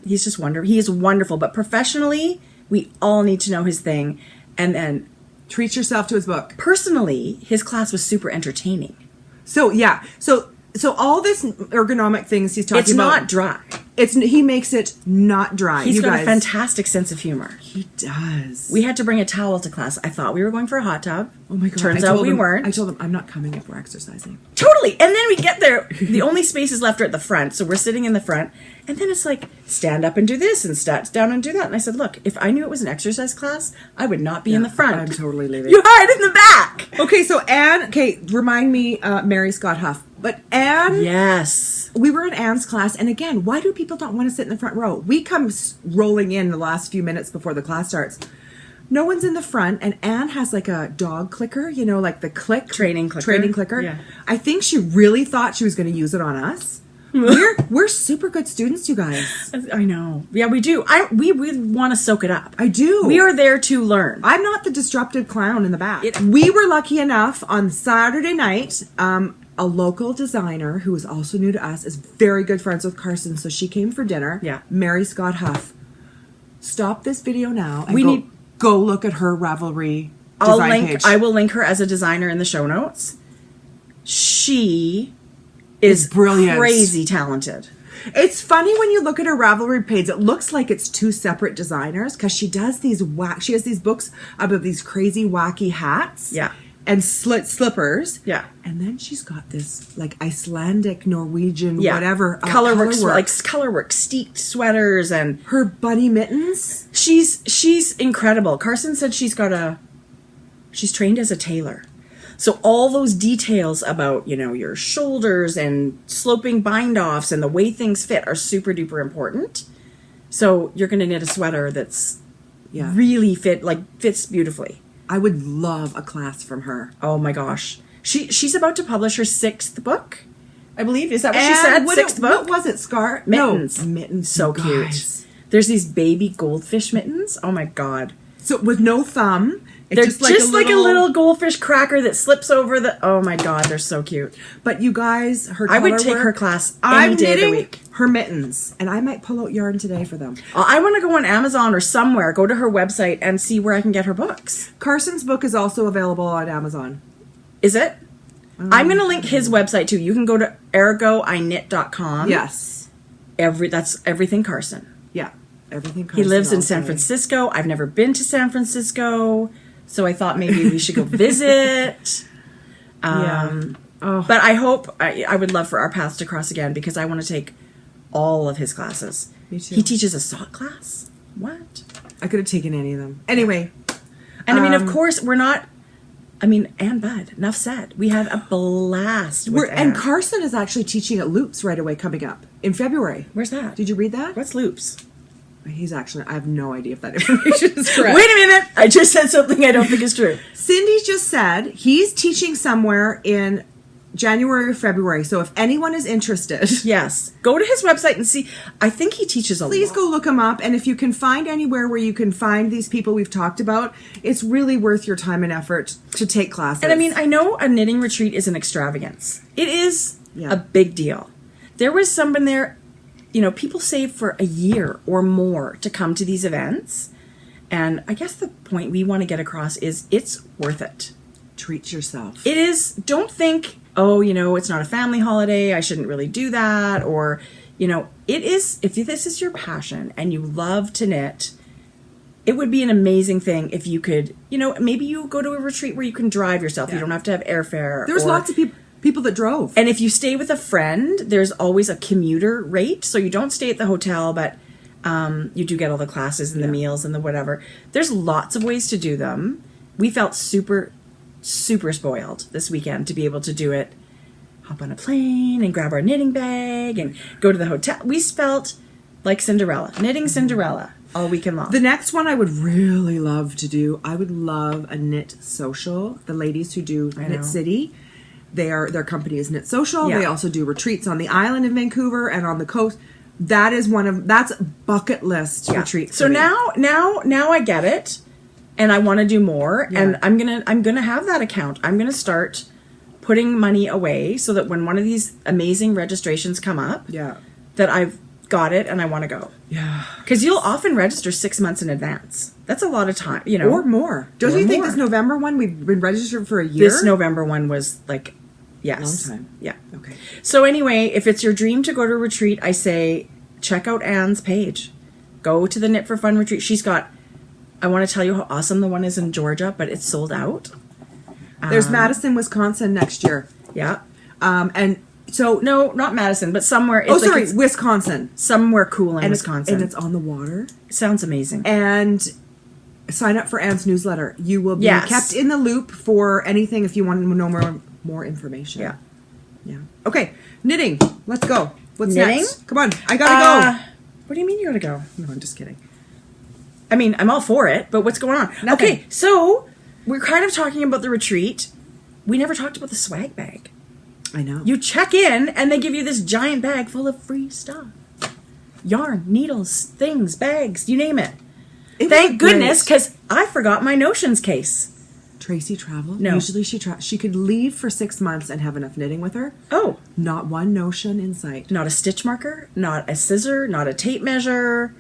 he's just wonderful. He is wonderful. But professionally, we all need to know his thing. And then treat yourself to his book. Personally, his class was super entertaining. So, yeah. So all this ergonomic things he's talking about. It's not dry. He makes it not dry. He's got a fantastic sense of humor. He does. We had to bring a towel to class. I thought we were going for a hot tub. Oh my God. Turns out we weren't. I told him, I'm not coming if we're exercising. Totally. And then we get there. The only spaces left are at the front. So we're sitting in the front. And then it's like, stand up and do this and stand down and do that. And I said, look, if I knew it was an exercise class, I would not be in the front. I'm totally leaving. You hide in the back. Okay, so Anne, remind me, Mary Scott Huff. But Anne. Yes. We were in Anne's class. And again, why do people not want to sit in the front row? We come rolling in the last few minutes before the class starts. No one's in the front, and Anne has like a dog clicker, you know, like the training clicker. Yeah. I think she really thought she was going to use it on us. We're super good students, you guys. I know. Yeah, we do. We want to soak it up. I do. We are there to learn. I'm not the disruptive clown in the back. We were lucky enough on Saturday night. A local designer who is also new to us is very good friends with Carson, so she came for dinner. Yeah. Mary Scott Huff. Stop this video now and go look at her Ravelry design page. I will link her as a designer in the show notes. She is brilliant, crazy talented. It's funny when you look at her Ravelry page. It looks like it's two separate designers because she does these She has these books about these crazy wacky hats. Yeah. And slippers. Yeah. And then she's got this like Icelandic, Norwegian, whatever. Colorwork, steeped sweaters and her bunny mittens. She's incredible. Carson said she's trained as a tailor. So all those details about, you know, your shoulders and sloping bind offs and the way things fit are super duper important. So you're going to knit a sweater that's really fits beautifully. I would love a class from her. Oh my gosh. She's about to publish her 6th book, I believe. Is that what she said? 6th book? What was it, Scar? Mittens. No, mittens. So cute. There's these baby goldfish mittens. Oh my God. So with no thumb. They're just like a little goldfish cracker that slips over the... Oh my God, they're so cute. But you guys, I would take her class any day of the week. Her mittens, and I might pull out yarn today for them. I want to go on Amazon or somewhere, go to her website and see where I can get her books. Carson's book is also available on Amazon. Is it? I'm going to link his website too. You can go to ergoiknit.com. Yes. That's everything Carson. Yeah. Everything Carson. He lives in San Francisco. I've never been to San Francisco. So I thought maybe we should go visit. But I hope, I would love for our paths to cross again because I want to take all of his classes. Me too. He teaches a sock class. What? I could have taken any of them. Anyway. And I mean, of course, we're not, Ann Bud, enough said. We had a blast with Ann. And Carson is actually teaching at Loops right away coming up in February. Where's that? Did you read that? What's Loops? He's actually, I have no idea if that information is correct. Wait a minute. I just said something I don't think is true. Cindy just said he's teaching somewhere in January or February. So if anyone is interested. Yes. Go to his website and see. I think he teaches a lot. Please go look him up. And if you can find anywhere where you can find these people we've talked about, it's really worth your time and effort to take classes. And I know a knitting retreat is an extravagance. It is a big deal. There was someone there people save for a year or more to come to these events. And I guess the point we want to get across is it's worth it. Treat yourself. It is. Don't think, it's not a family holiday, I shouldn't really do that. Or, it is, if this is your passion and you love to knit, it would be an amazing thing if you could, maybe you go to a retreat where you can drive yourself. Yeah. You don't have to have airfare. There's lots of people that drove. And if you stay with a friend, there's always a commuter rate. So you don't stay at the hotel, but you do get all the classes and the meals and the whatever. There's lots of ways to do them. We felt super, super spoiled this weekend to be able to do it. Hop on a plane and grab our knitting bag and go to the hotel. We felt like Cinderella, knitting Cinderella all weekend long. The next one I would really love to do, I would love a knit social. The ladies who do Knit City, their company is Knit Social. Yeah. They also do retreats on the island in Vancouver and on the coast. That's bucket list retreat. So now I get it, and I want to do more. Yeah. And I'm gonna have that account. I'm gonna start putting money away so that when one of these amazing registrations come up, that I've got it and I want to go. Yeah. Because you'll often register 6 months in advance. That's a lot of time, or more. Don't you think this November one we've been registered for a year? This November one was like. Yes. Long time. Yeah. Okay. So anyway, if it's your dream to go to a retreat, I say check out Anne's page. Go to the Knit for Fun retreat. She's got, I want to tell you how awesome the one is in Georgia, but it's sold out. There's Madison, Wisconsin next year. Yeah. And so... No, not Madison, but somewhere... It's Wisconsin. Somewhere cool in Wisconsin. And it's on the water. It sounds amazing. And... sign up for Anne's newsletter. You will be kept in the loop for anything if you want to know more information. Yeah. Yeah. Okay. Knitting. Let's go. What's knitting? Next? Come on. I gotta go. What do you mean you gotta go? No, I'm just kidding. I mean, I'm all for it, but what's going on? Nothing. Okay, so we're kind of talking about the retreat. We never talked about the swag bag. I know. You check in and they give you this giant bag full of free stuff. Yarn, needles, things, bags, you name it. Thank goodness, because I forgot my notions case. Tracie traveled. No. Usually she could leave for 6 months and have enough knitting with her. Oh. Not one notion in sight. Not a stitch marker, not a scissor, not a tape measure.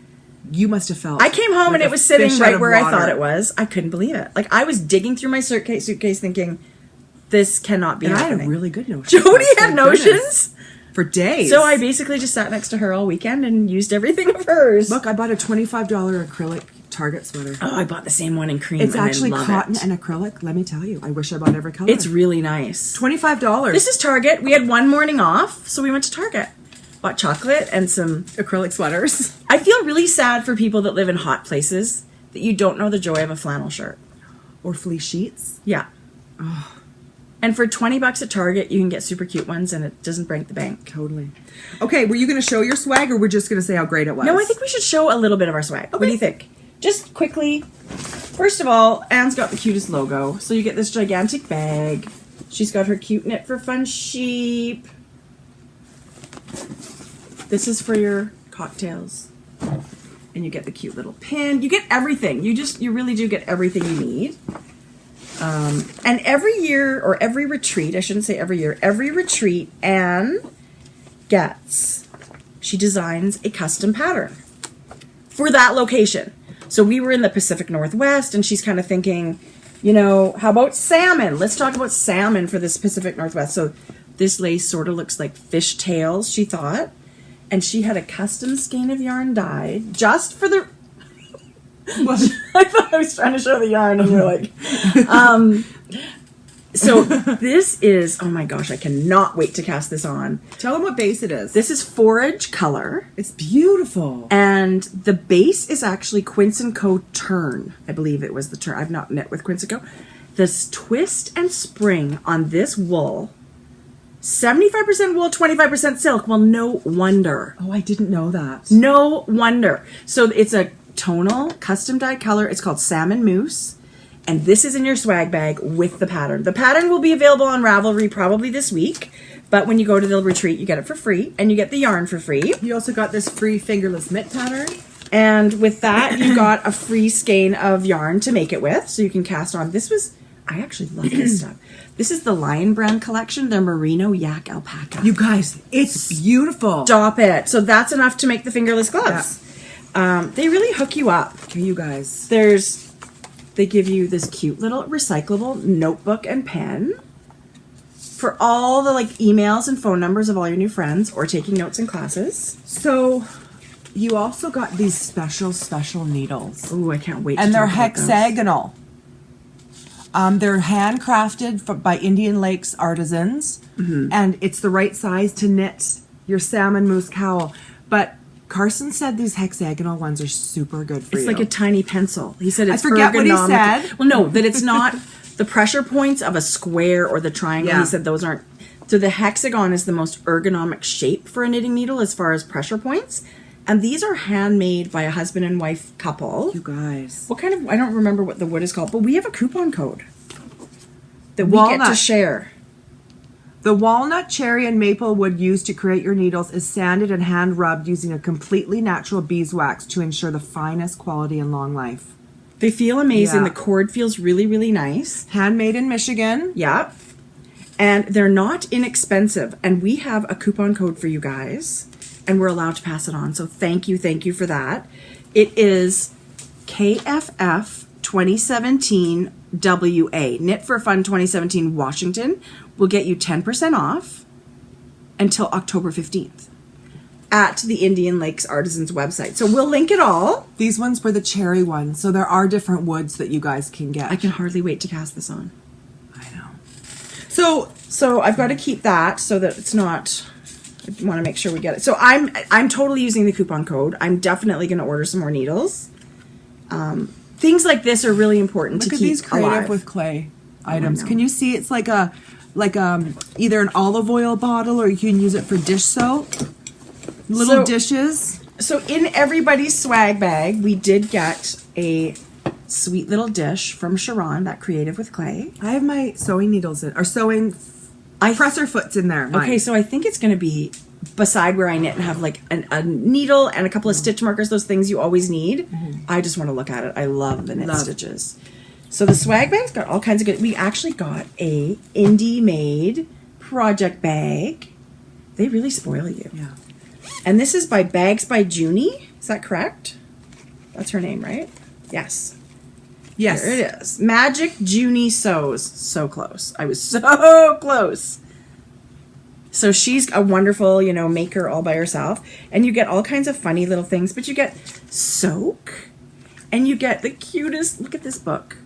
You must have felt. I came home and it was sitting right where I thought it was. I couldn't believe it. Like, I was digging through my suitcase thinking, this cannot be happening. I had a really good notion. Jodi had notions? For days. So I basically just sat next to her all weekend and used everything of hers. Look, I bought a $25 acrylic Target sweater. Oh, I bought the same one in cream. It's actually cotton and acrylic. Let me tell you, I wish I bought every color. It's really nice. $25. This is Target. We had one morning off, so we went to Target. Bought chocolate and some acrylic sweaters. I feel really sad for people that live in hot places that you don't know the joy of a flannel shirt. Or fleece sheets. Yeah. Oh. And for $20 at Target, you can get super cute ones, and it doesn't break the bank. Totally. Okay, were you going to show your swag, or we're just going to say how great it was? No, I think we should show a little bit of our swag. Okay. What do you think? Just quickly. First of all, Anne's got the cutest logo. So you get this gigantic bag. She's got her cute Knit for Fun sheep. This is for your cocktails. And you get the cute little pin. You get everything. You really do get everything you need. And every year, or every retreat, I shouldn't say every year, every retreat, Anne she designs a custom pattern for that location. So we were in the Pacific Northwest, and she's kind of thinking, how about salmon? Let's talk about salmon for this Pacific Northwest. So this lace sort of looks like fish tails, she thought. And she had a custom skein of yarn dyed just for the... I thought I was trying to show the yarn, and you're like... So this is... Oh my gosh, I cannot wait to cast this on. Tell them what base it is. This is Forage Color. It's beautiful. And the base is actually Quince & Co. Turn. I believe it was the Turn. I've not knit with Quince & Co. This twist and spring on this wool... 75% wool, 25% silk. Well, no wonder. Oh, I didn't know that. No wonder. So it's a tonal, custom dyed color. It's called Salmon Mousse. And this is in your swag bag with the pattern. The pattern will be available on Ravelry probably this week. But when you go to the retreat, you get it for free. And you get the yarn for free. You also got this free fingerless mitt pattern. And with that, you got a free skein of yarn to make it with. So you can cast on. This was... I actually love this stuff. This is the Lion Brand collection, their Merino Yak Alpaca. You guys, it's beautiful. Stop it. So that's enough to make the fingerless gloves. Yeah. They really hook you up. Okay, you guys. They give you this cute little recyclable notebook and pen for all the like emails and phone numbers of all your new friends or taking notes in classes. So you also got these special needles. Ooh, I can't wait. And they're hexagonal. They're handcrafted by Indian Lakes artisans, and it's the right size to knit your salmon moose cowl. But Carson said these hexagonal ones are super good for you. It's like a tiny pencil. He said it's I forget what he ergonomic. said. Well, no, that it's not the pressure points of a square or the triangle. Yeah. He said those aren't. So the hexagon is the most ergonomic shape for a knitting needle as far as pressure points. And these are handmade by a husband and wife couple. You guys. What kind of, I don't remember what the wood is called, but we have a coupon code that we get to share. The walnut, cherry, and maple wood used to create your needles is sanded and hand rubbed using a completely natural beeswax to ensure the finest quality and long life. They feel amazing. Yeah. The cord feels really, really nice. Handmade in Michigan. Yep. And they're not inexpensive. And we have a coupon code for you guys. And we're allowed to pass it on. So thank you for that. It is KFF 2017 WA. Knit for Fun 2017 Washington will get you 10% off until October 15th at the Indian Lakes Artisans website. So we'll link it all. These ones were the cherry ones. So there are different woods that you guys can get. I can hardly wait to cast this on. I know. So I've got to keep that so that it's not... I want to make sure we get it. So I'm totally using the coupon code. I'm definitely going to order some more needles. Things like this are really important to keep alive. Look at these creative with clay items. Can you see it's like either an olive oil bottle or you can use it for dish soap. Little dishes. So in everybody's swag bag, we did get a sweet little dish from Sharon, that creative with clay. I have my sewing needles in, or sewing presser foots in there. Okay, so I think it's going to be beside where I knit and have like a needle and a couple of stitch markers, those things you always need. I just want to look at it. I love the knit stitches. So the swag bag's got all kinds of good. We actually got a indie made project bag. They really spoil you. Yeah. And this is by Bags by Junie. Is that correct? That's her name, right? Yes. Yes. There it is. Magic Junie Sews. So close. I was so close. So she's a wonderful, maker all by herself. And you get all kinds of funny little things. But you get soak. And you get the cutest... Look at this book.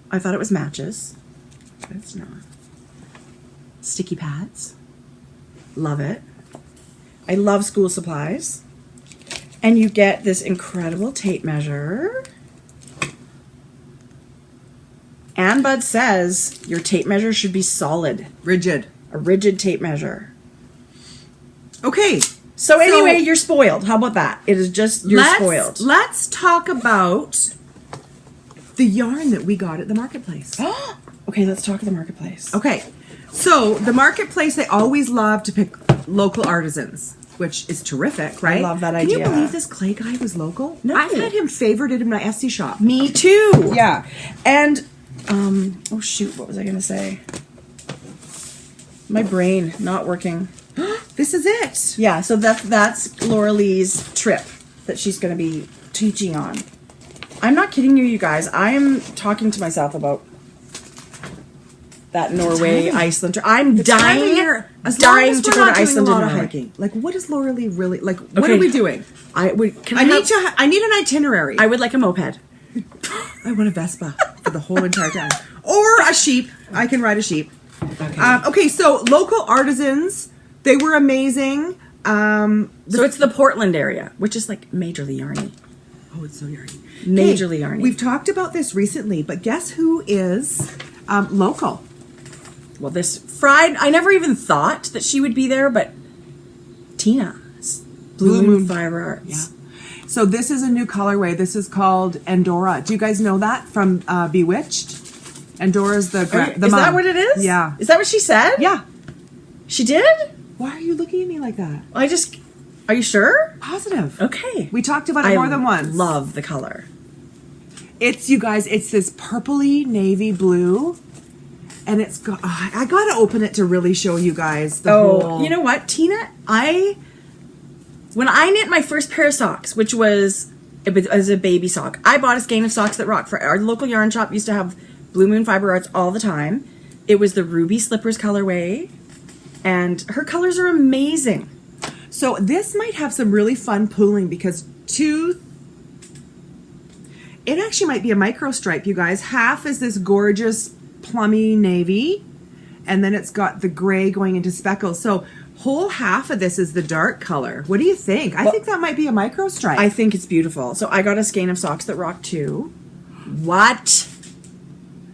I thought it was matches. But it's not. Sticky pads. Love it. I love school supplies. And you get this incredible tape measure. Ann Bud says your tape measure should be solid. Rigid. A rigid tape measure. Okay. So anyway, you're spoiled. How about that? It is just, you're spoiled. Let's talk about the yarn that we got at the marketplace. Okay, let's talk at the marketplace. Okay. So the marketplace, they always love to pick local artisans, which is terrific, right? I love that idea. Can you believe this clay guy was local? No. I've had him favorited in my Etsy shop. Me too. Yeah. And, oh shoot, what was I going to say? My brain not working. This is it. Yeah, so that's Laura Lee's trip that she's going to be teaching on. I'm not kidding you guys. I'm talking to myself about that Norway, Iceland. I'm dying to go to Iceland and Norway. Like, what is Laura Lee really like? What are we doing? I need an itinerary. I would like a moped. I want a Vespa for the whole entire time, or a sheep. I can ride a sheep. Okay, so local artisans, they were amazing. So it's the Portland area, which is like majorly yarny. Oh, it's so yarny. Majorly yarny. We've talked about this recently, but guess who is local? Well, I never even thought that she would be there, but Tina, Blue Moon Fiber Arts. Yeah. So this is a new colorway. This is called Andorra. Do you guys know that from Bewitched? Andora's the mom. Is that what it is? Yeah. Is that what she said? Yeah. She did? Why are you looking at me like that? Are you sure? Positive. Okay. We talked about it more than once. I love the color. It's, you guys, it's this purpley navy blue. And it's got, I got to open it to really show you guys the whole. You know what, Tina? When I knit my first pair of socks, which was as a baby sock, I bought a skein of Socks That Rock. For our local yarn shop used to have Blue Moon Fiber Arts all the time. It was the Ruby Slippers colorway, and her colors are amazing. So this might have some really fun pooling because it actually might be a micro stripe, you guys. Half is this gorgeous plummy navy, and then it's got the gray going into speckles. So whole half of this is the dark color. What do you think? I think that might be a micro stripe. I think it's beautiful. So I got a skein of Socks That Rock too. What?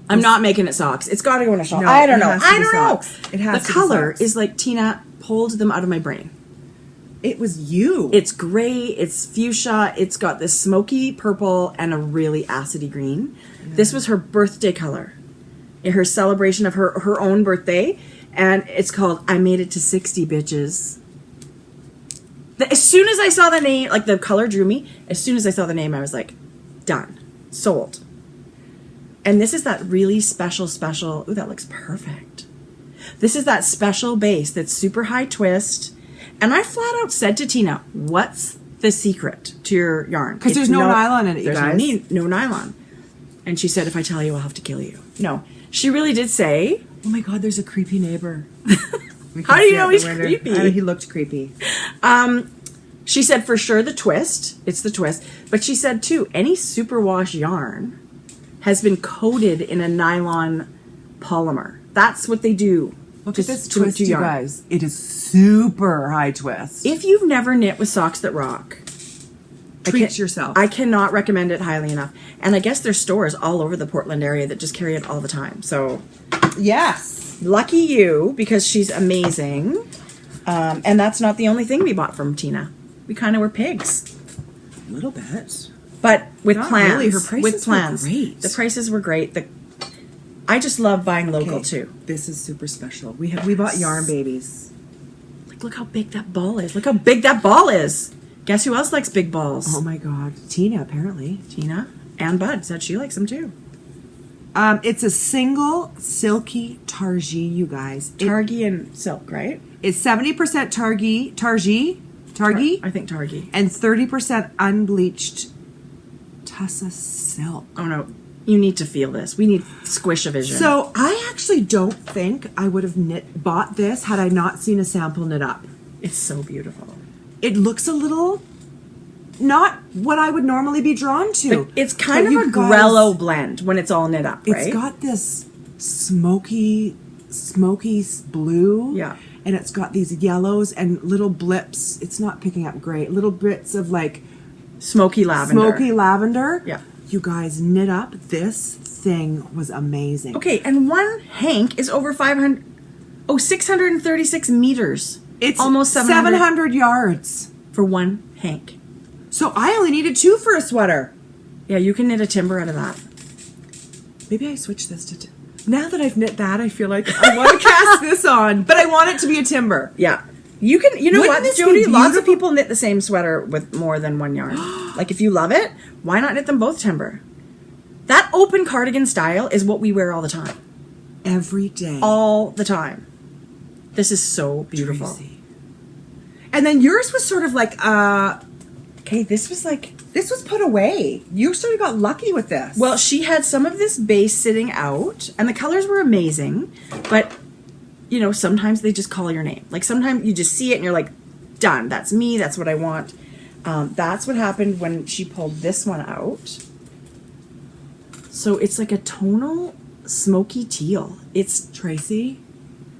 I'm not making it socks. It's got to go in a shawl. No, I don't it know. has to I be don't know. socks. It has the to be color socks. is like Tina pulled them out of my brain. It was you. It's gray. It's fuchsia. It's got this smoky purple and a really acidy green. Yeah. This was her birthday color, in her celebration of her own birthday, and it's called "I Made It to 60, Bitches." As soon as I saw the name, like the color drew me. As soon as I saw the name, I was like, done, sold. And this is that really special. Ooh, that looks perfect. This is that special base that's super high twist. And I flat out said to Tina, what's the secret to your yarn? Because there's no nylon in it, you guys. There's no nylon. And she said, if I tell you, I'll have to kill you. No. She really did say, oh my God, there's a creepy neighbor. How do you know he's creepy? He looked creepy. She said, for sure, the twist. It's the twist. But she said, too, any superwash yarn has been coated in a nylon polymer. That's what they do. Look at this twist, you guys. It is super high twist. If you've never knit with Socks That Rock, treat yourself. I cannot recommend it highly enough. And I guess there's stores all over the Portland area that just carry it all the time. So, yes. Lucky you, because she's amazing. And that's not the only thing we bought from Tina. We kind of were pigs. A little bit. But with Not plans. really. Her prices were great. The prices were great. I just love buying local too. This is super special. We bought yarn babies. Like, look how big that ball is. Look how big that ball is. Guess who else likes big balls? Oh my God. Tina, apparently. Tina and Bud said she likes them too. It's a single silky targi, you guys. Targi and silk, right? It's 70% targi, I think Targi. and 30% unbleached tussa silk. Oh no, you need to feel this. We need squish-a-vision. So I actually don't think I would have bought this had I not seen a sample knit up. It's so beautiful. It looks a little not what I would normally be drawn to. But it's kind of a Grello blend when it's all knit up, right? It's got this smoky blue. Yeah. And it's got these yellows and little blips. It's not picking up great. Little bits of like smoky lavender. Yeah. You guys, knit up. This thing was amazing. Okay, and one hank is over 636 meters. It's almost 700 yards for one hank. So I only needed 2 for a sweater. Yeah, you can knit a timber out of that. Maybe I switch this to... Now that I've knit that, I feel like I want to cast this on, but I want it to be a timber. Yeah. You can, you know Wouldn't what, Jodi? Lots of people knit the same sweater with more than one yarn. Like, if you love it, why not knit them both timber? That open cardigan style is what we wear all the time. Every day. All the time. This is so beautiful. Tracie. And then yours was sort of like, okay, this was put away. You sort of got lucky with this. Well, she had some of this base sitting out, and the colors were amazing, but, you know, sometimes they just call your name. Like, sometimes you just see it and you're like, done. That's me. That's what I want. That's what happened when she pulled this one out. So it's like a tonal smoky teal. It's Tracie.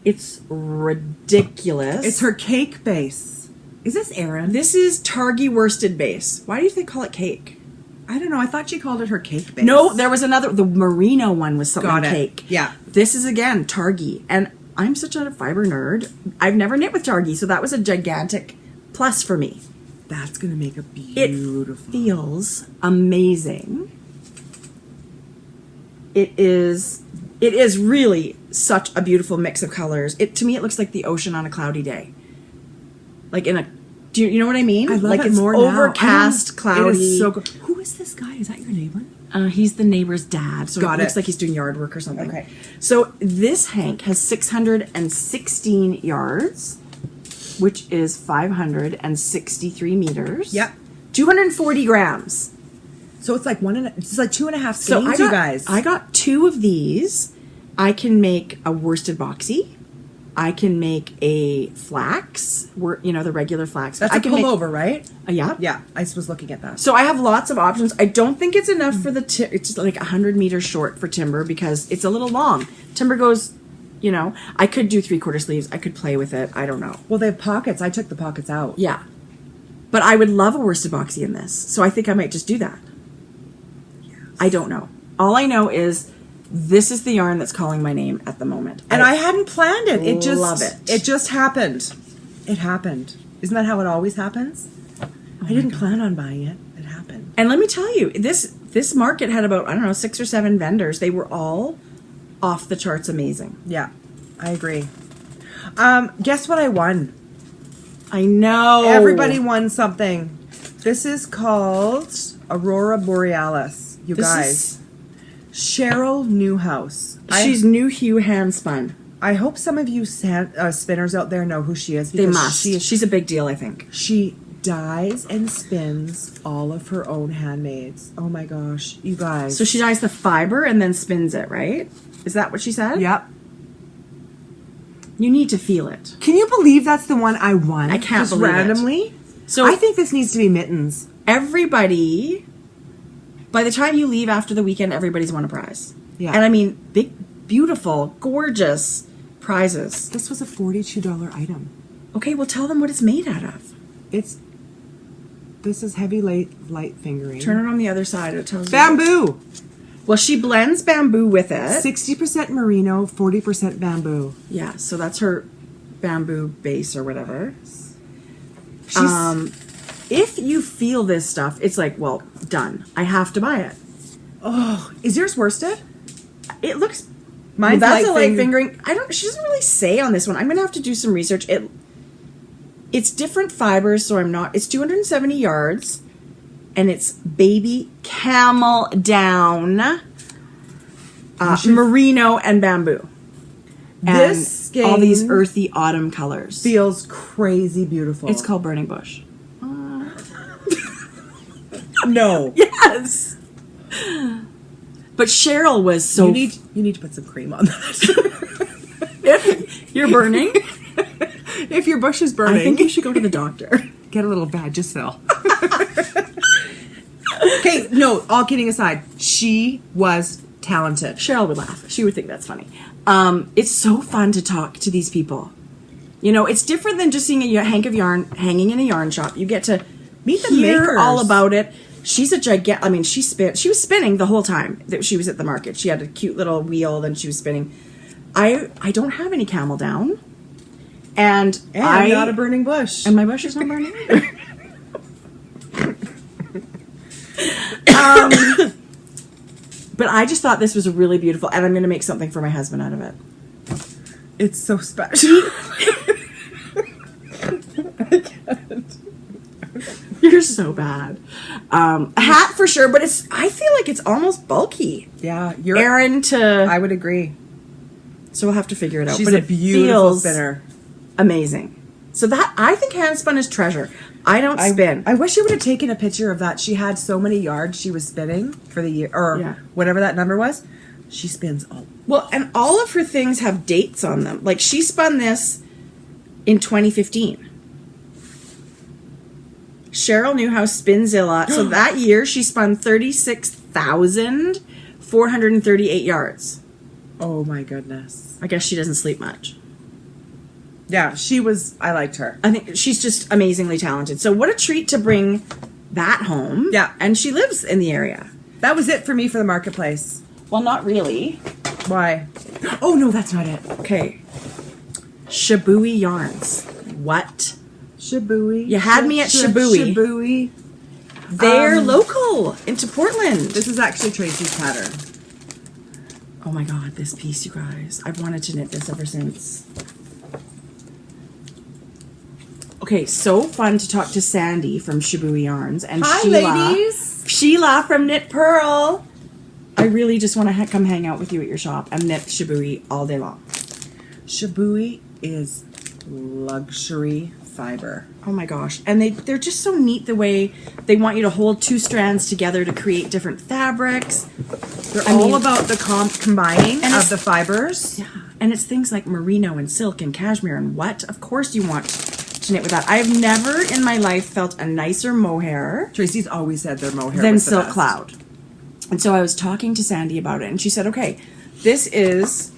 It's ridiculous. It's her cake base. Is this Erin? This is Targi worsted base. Why do you think call it cake? I don't know. I thought she called it her cake base. No, there was another. The merino one was something cake. Yeah. This is again Targi, and I'm such a fiber nerd. I've never knit with Targi, so that was a gigantic plus for me. That's gonna make a beautiful. It feels amazing. It is really such a beautiful mix of colors. To me, it looks like the ocean on a cloudy day. Like do you know what I mean? I love like it it's more overcast, now. cloudy. It is so good. Who is this guy? Is that your neighbor? He's the neighbor's dad, so Got it looks it. like he's doing yard work or something. Okay. So this hank has 616 yards, which is 563 meters. Yep. 240 grams. So it's like it's like 2.5 skeins, So you guys. I got 2 of these. I can make a worsted boxy. I can make a flax, the regular flax. That's I a can pullover, right? Yeah. Yeah, I was looking at that. So I have lots of options. I don't think it's enough for it's like 100 meters short for timber because it's a little long. Timber goes, I could do 3/4 sleeves. I could play with it. I don't know. Well, they have pockets. I took the pockets out. Yeah. But I would love a worsted boxy in this. So I think I might just do that. Yes. I don't know. All I know is this is the yarn that's calling my name at the moment. And I hadn't planned it. It just love it. It just happened. It happened. Isn't that how it always happens? I didn't plan on buying it. It happened. And let me tell you, this market had about, 6 or 7 vendors. They were all off the charts amazing. Yeah, I agree. Guess what I won? I know. Everybody won something. This is called Aurora Borealis, you guys. Cheryl Newhouse. She's New Hue hand spun. I hope some of you spinners out there know who she is. They must. She's a big deal, I think. She dyes and spins all of her own handmaids. Oh my gosh, you guys. So she dyes the fiber and then spins it, right? Is that what she said? Yep. You need to feel it. Can you believe that's the one I won? I can't just believe randomly? it. So I think this needs to be mittens. Everybody, by the time you leave after the weekend, everybody's won a prize. Yeah. And I mean, big, beautiful, gorgeous prizes. This was a $42 item. Okay, well, tell them what it's made out of. This is heavy light fingering. Turn it on the other side. It tells you. Bamboo. Well, she blends bamboo with it. 60% merino, 40% bamboo. Yeah, so that's her bamboo base or whatever. If you feel this stuff, it's like, well, done. I have to buy it. Oh, is yours worsted? It looks. Mine's that's a light light fingering. She doesn't really say on this one. I'm gonna have to do some research. It's different fibers, so I'm not. It's 270 yards, and it's baby camel down, merino and bamboo. And This skein all these earthy autumn colors. feels crazy beautiful. It's called Burning Bush. No. Yes. But Cheryl was so. You need to put some cream on that. If you're burning, If your bush is burning, I think you should go to the doctor. get a little Vagisil. Okay, no, all kidding aside, she was talented. Cheryl would laugh. She would think that's funny. It's so fun to talk to these people. It's different than just seeing a hank of yarn hanging in a yarn shop. You get to Meet the hear makers. all about it. She's a gigantic. I mean, she was spinning the whole time that she was at the market. She had a cute little wheel, then she was spinning. I don't have any camel down, and I'm not a burning bush. and my bush is not burning either. But I just thought this was really beautiful, and I'm going to make something for my husband out of it. It's so special. You're so bad. A hat for sure, but I feel like it's almost bulky. Yeah, Erin to. I would agree. So we'll have to figure it out. She's but a it beautiful feels spinner. Amazing. So that I think hand spun is treasure. I don't spin. I wish you would have taken a picture of that. She had so many yards she was spinning for the year, or whatever that number was. She spins all. Well, and all of her things have dates on them. Like she spun this in 2015. Cheryl Newhouse Spinzilla. So that year she spun 36,438 yards. Oh my goodness. I guess she doesn't sleep much. Yeah, I liked her. I think she's just amazingly talented. So what a treat to bring that home. Yeah. And she lives in the area. That was it for me for the marketplace. Well, not really. Why? Oh no, that's not it. Okay. Shibui yarns. What? Shibui. You had me at Shibui. Shibui. They're local into Portland. This is actually Tracie's pattern. Oh my god, this piece, you guys. I've wanted to knit this ever since. Okay, so fun to talk to Sandy from Shibui Yarns and Hi, Sheila. ladies. Sheila from Knit Pearl. I really just want to come hang out with you at your shop and knit Shibui all day long. Shibui is luxury fiber. Oh my gosh. And they're just so neat the way they want you to hold 2 strands together to create different fabrics. They're all about the combining of the fibers. Yeah. And it's things like merino and silk and cashmere and what? Of course you want to knit with that. I've never in my life felt a nicer mohair. Tracie's always said their mohair than was the Silk best. Cloud. And so I was talking to Sandy about it, and she said, okay, this is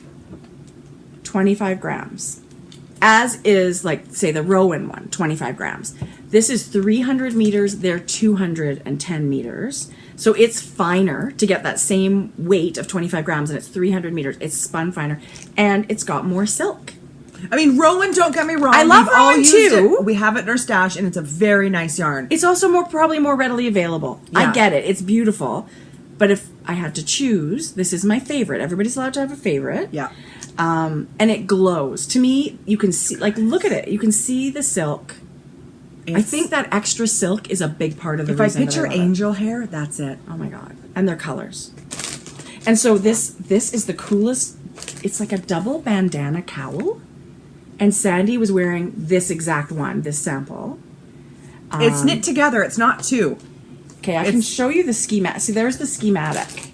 25 grams. As is, like, say, the Rowan one, 25 grams. This is 300 meters. They're 210 meters. So it's finer to get that same weight of 25 grams, and it's 300 meters. It's spun finer, and it's got more silk. I mean, Rowan, don't get me wrong. I love We've all Rowan, used too. it. We have it in our stash, and it's a very nice yarn. It's also probably more readily available. Yeah. I get it. It's beautiful. But if I had to choose, this is my favorite. Everybody's allowed to have a favorite. Yeah. And it glows. To me, you can see, like, look at it. You can see the silk. I think that extra silk is a big part of the reason. If I picture that I love angel hair, that's it. it. Oh my God. And their colors. And so this is the coolest. It's like a double bandana cowl. And Sandy was wearing this exact one, this sample. It's knit together. It's not 2. Okay, I can show you the schematic. See, there's the schematic.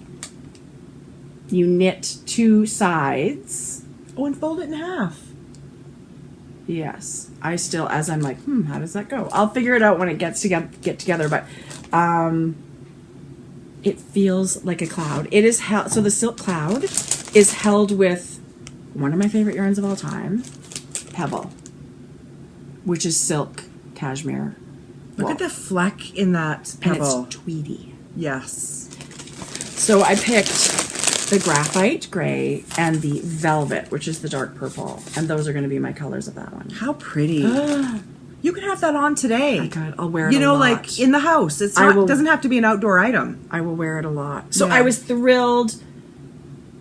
You knit 2 sides. Oh, and fold it in half. Yes. I still, as I'm like, how does that go? I'll figure it out when it gets together, but it feels like a cloud. It is held, so the Silk Cloud is held with one of my favorite yarns of all time, Pebble, which is silk cashmere. Look at the fleck in that And pebble. it's tweedy. Yes. So I picked the graphite gray and the velvet, which is the dark purple, and those are going to be my colors of that one. How pretty. You can have that on today. I could. I'll wear it. You know, a lot. like in the house. It's not, doesn't have to be an outdoor item. I will wear it a lot. So Yeah. I was thrilled.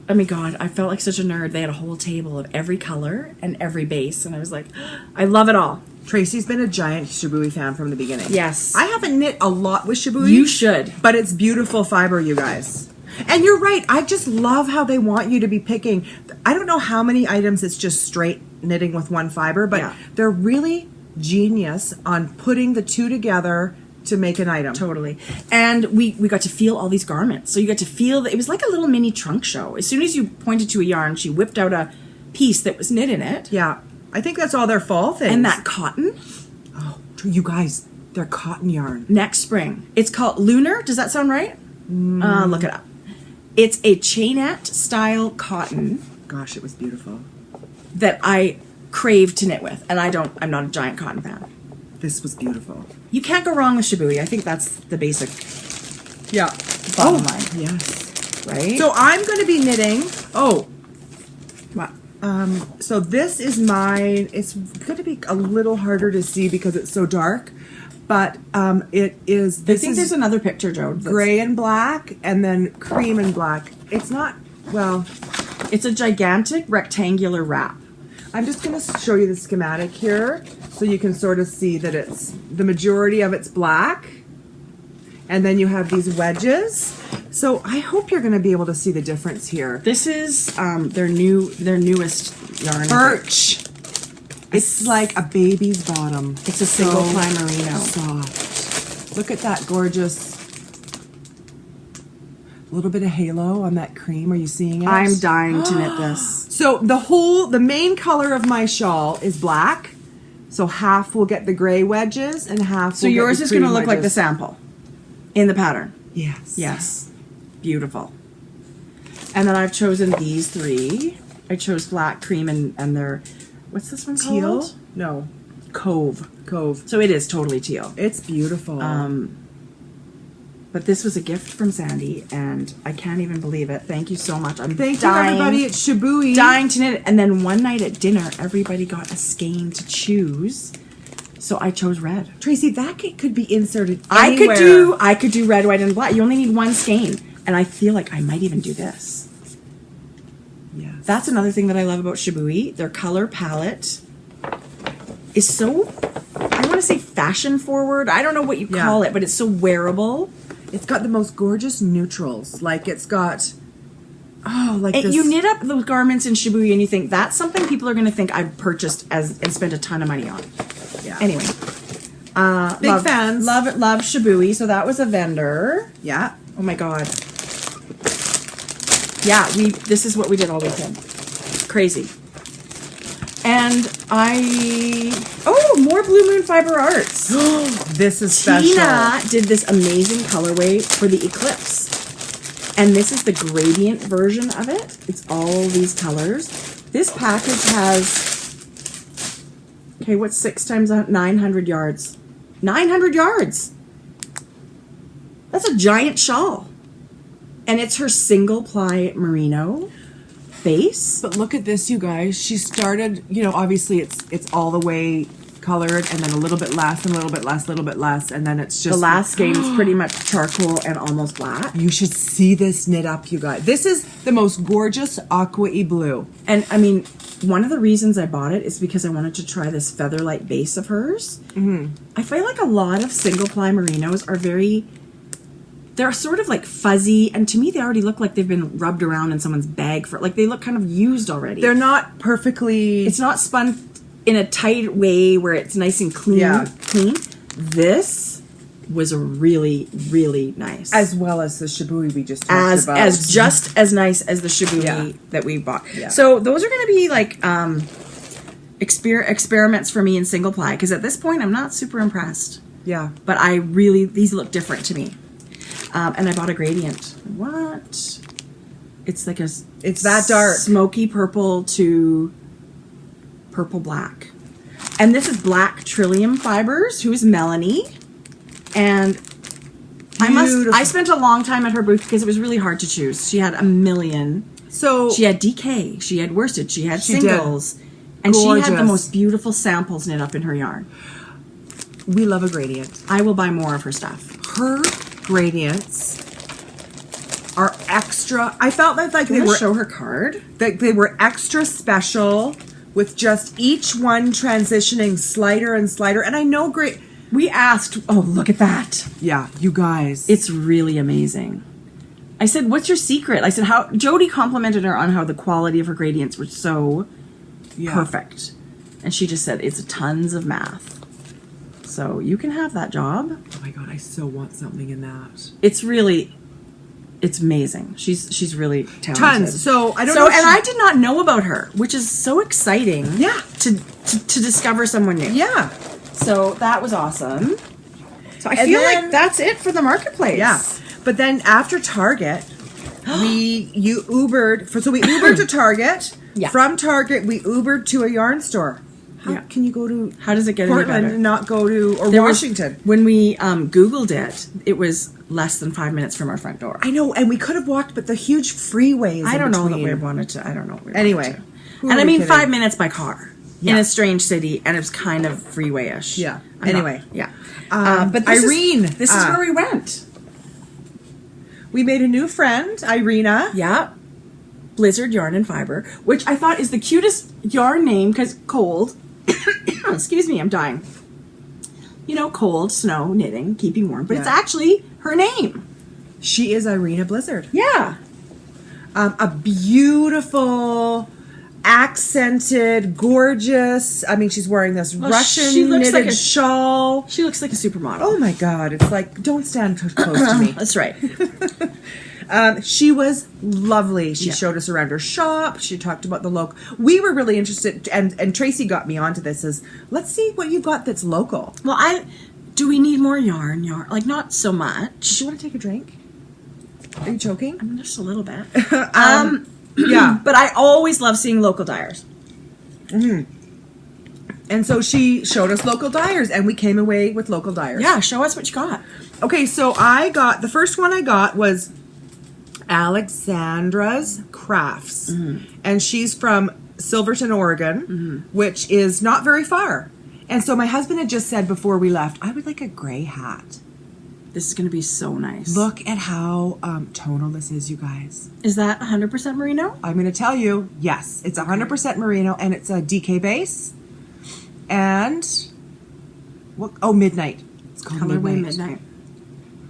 Oh my God, I felt like such a nerd. They had a whole table of every color and every base, and I was like, I love it all. Tracie's been a giant Shibui fan from the beginning. Yes. I haven't knit a lot with Shibui. You should. But it's beautiful fiber, you guys. And you're right. I just love how they want you to be picking. I don't know how many items it's just straight knitting with one fiber, but Yeah. they're really genius on putting the 2 together to make an item. Totally. And we got to feel all these garments. So you got to feel that it was like a little mini trunk show. As soon as you pointed to a yarn, she whipped out a piece that was knit in it. Yeah. I think that's all their fall things. And that cotton. Oh, you guys, they're cotton yarn. Next spring. It's called Lunar. Does that sound right? Look it up. It's a chainette style cotton Gosh, it was beautiful. that I crave to knit with. And I'm not a giant cotton fan. This was beautiful. You can't go wrong with Shibui. I think that's the basic Yeah. bottom line, Yes. right? So I'm going to be knitting. Oh, what? so this is mine. It's going to be a little harder to see because it's so dark, but it is. I This think is there's another picture, Joe. gray and black, and then cream and black. It's not well. It's a gigantic rectangular wrap. I'm just going to show you the schematic here, so you can sort of see that it's the majority of it's black, and then you have these wedges. So I hope you're going to be able to see the difference here. This is their newest yarn. Birch. It's like a baby's bottom. It's a single ply merino. Soft. Look at that gorgeous little bit of halo on that cream. Are you seeing it? I'm dying to knit this. So the main color of my shawl is black. So half will get the gray wedges and half So will yours get the is going to cream look like the wedges. sample in the pattern. Yes. Yes. Beautiful. And then I've chosen these 3. I chose black, cream, and their, what's this one Teal? called? No. Cove. Cove. So it is totally teal. It's beautiful. But this was a gift from Sandy, and I can't even believe it. Thank you so much. I'm Thank dying, you, everybody at Shibui. dying to knit it. And then one night at dinner, everybody got a skein to choose. So I chose red. Tracie, that could be inserted anywhere. I could do red, white, and black. You only need one skein. And I feel like I might even do this. Yes. That's another thing that I love about Shibui. Their color palette is so, I want to say fashion forward. I don't know what you call it, but it's so wearable. It's got the most gorgeous neutrals. Like it's got like this. You knit up those garments in shibui and you think that's something people are going to think I've purchased and spent a ton of money on. Yeah. Anyway. Big fans. Love shibui. So that was a vendor. Yeah. Oh my God. Yeah, this is what we did all weekend. Crazy. And more Blue Moon Fiber Arts. This is special. Tina did this amazing colorway for the Eclipse. And this is the gradient version of it. It's all these colors. This package has, okay, what's 6 times 900 yards? 900 yards. That's a giant shawl. And it's her single ply merino base. But look at this, you guys. She started, obviously it's all the way colored, and then a little bit less, and a little bit less, a little bit less, and then it's just... The last game is pretty much charcoal and almost black. You should see this knit up, you guys. This is the most gorgeous aqua-y blue. And, I mean, one of the reasons I bought it is because I wanted to try this Featherlight base of hers. Mm-hmm. I feel like a lot of single-ply merinos are they're sort of like fuzzy, and to me they already look like they've been rubbed around in someone's bag like they look kind of used already. They're not perfectly... It's not spun in a tight way where it's nice and clean. Yeah. This was really, really nice. As well as the shibui we just talked about. As just as nice as the shibui that we bought. Yeah. So those are going to be like experiments for me in single ply, because at this point I'm not super impressed. Yeah. But these look different to me. And I bought a gradient. What? It's like it's that dark. Smoky purple to purple black. And this is Black Trillium Fibers, who's Melanie. And I spent a long time at her booth because it was really hard to choose. She had a million. So she had DK, she had worsted, she had singles. And she had the most beautiful samples knit up in her yarn. We love a gradient. I will buy more of her stuff. Her gradients are extra. I felt like they were... show her card? They were extra special, with just each one transitioning slighter and slighter. And I know we asked, oh, look at that. Yeah, you guys. It's really amazing. I said, what's your secret? I said, Jodi complimented her on how the quality of her gradients were so perfect. And she just said, it's tons of math. So you can have that job. Oh my God, I so want something in that. It's amazing. She's really talented. Tons. So I don't know. And I did not know about her, which is so exciting. Yeah. To discover someone new. Yeah. So that was awesome. So I feel like that's it for the marketplace. Yeah. But then after Target, we Ubered to Target. Yeah. From Target, we Ubered to a yarn store. How can you go to How does it get Portland any better? and not go to Washington? When we Googled it, it was less than 5 minutes from our front door. I know, and we could have walked, but the huge freeways. I don't know that we wanted to. I don't know. What we anyway, and I mean 5 minutes by car in a strange city, and it was kind of freeway-ish. Yeah. But Irene, this is where we went. We made a new friend, Irina. Yeah. Blizzard Yarn and Fiber, which I thought is the cutest yarn name because cold. Excuse me, I'm dying. Cold, snow, knitting, keeping warm, but it's actually her name. She is Irina Blizzard. Yeah. A beautiful, accented, gorgeous. I mean, she's wearing this Russian knitted shawl. She looks like a supermodel. Oh my God! It's like, don't stand close to me. That's right. She was lovely. She showed us around her shop. She talked about the local. We were really interested, and Tracie got me onto this. Let's see what you've got that's local. Well, do we need more yarn? Like, not so much. Do you want to take a drink? Are you choking? I'm just a little bit. Yeah, but I always love seeing local dyers. Mm-hmm. And so she showed us local dyers, and we came away with local dyers. Yeah, show us what you got. Okay, so the first one I got was Alexandra's Crafts, and she's from Silverton, Oregon, which is not very far. And so my husband had just said before we left, I would like a gray hat. This is going to be so nice. Look at how tonal this is, you guys. Is that 100% merino? I'm going to tell you, yes, it's 100% merino, and it's a DK base. And Midnight. It's called Colorway Midnight.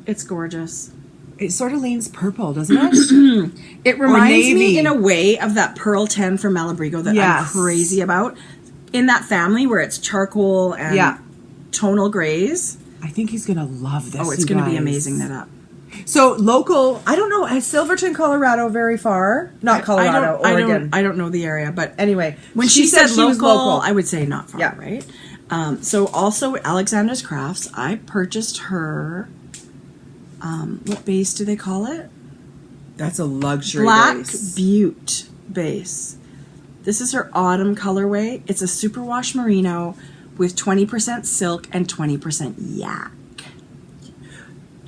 It's gorgeous. It sort of leans purple, doesn't it? It reminds navy. me in a way of that Pearl 10 from Malabrigo that I'm Yes. crazy about. In that family where it's charcoal and tonal grays. I think he's gonna love this. Oh, it's going to be amazing that up. So local, I don't know, is Silverton, Colorado very far? Not Colorado, Oregon. I don't know the area, but Anyway, when she said she was local, I would say not far, Yeah. right? So also Alexandra's Crafts, I purchased her, what base do they call it? That's a luxury Black base. Butte base. This is her autumn colorway. It's a superwash merino with 20% silk and 20% yak.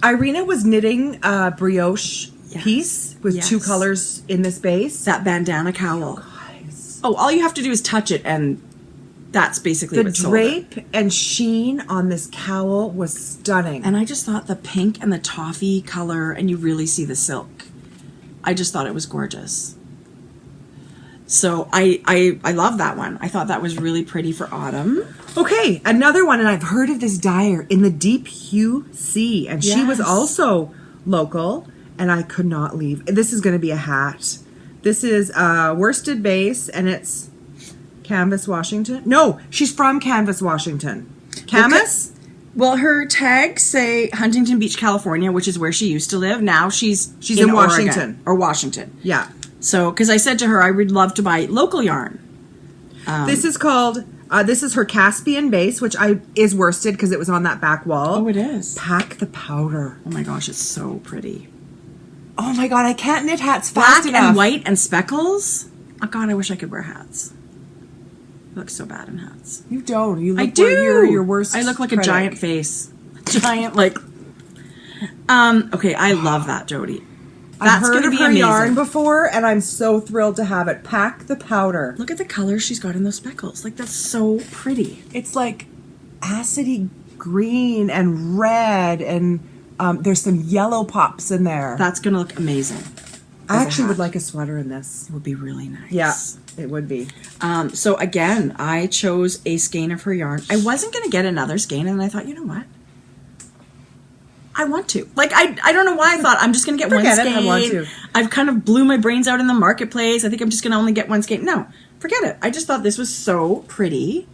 Irina was knitting a brioche piece with Yes. 2 colors in this base. That bandana cowl. Guys. Oh, all you have to do is touch it, and that's basically The what sold it. drape and sheen on this cowl was stunning. And I just thought the pink and the toffee color, and you really see the silk. I just thought it was gorgeous. So I love that one. I thought that was really pretty for autumn. Okay, another one, and I've heard of this dyer in the Deep Hue Sea, and she was Yes. also local, and I could not leave. This is going to be a hat. This is a worsted base, and it's Canvas, Washington. No, she's from Canvas, Washington. Canvas? Well, her tags say Huntington Beach, California, which is where she used to live. Now she's in Oregon, Washington. or Washington. Yeah. So, because I said to her, I would love to buy local yarn. This is called, this is her Caspian base, which is worsted because it was on that back wall. Oh, it is. Pack the powder. Oh my gosh, it's so pretty. Oh my God, I can't knit hats fast Black enough. and white and speckles. Oh God, I wish I could wear hats. I look so bad in hats. You don't. You look I do. You're your worst I look like critic. a giant face. Giant, like. Okay, I love that, Jodi. I've That's heard going to of be her amazing. yarn before, and I'm so thrilled to have it. Pack the powder. Look at the colors she's got in those speckles. Like, that's so pretty. It's like acidy green and red, and there's some yellow pops in there. That's going to look amazing. I actually would like a sweater in this. It would be really nice. Yeah, it would be. So again, I chose a skein of her yarn. I wasn't going to get another skein, and I thought, you know what? I want to. Like, I don't know why I thought I'm just going to get one Forget it, skein. I want to. I've kind of blew my brains out in the marketplace. I think I'm just going to only get one skein. No, forget it. I just thought this was so pretty.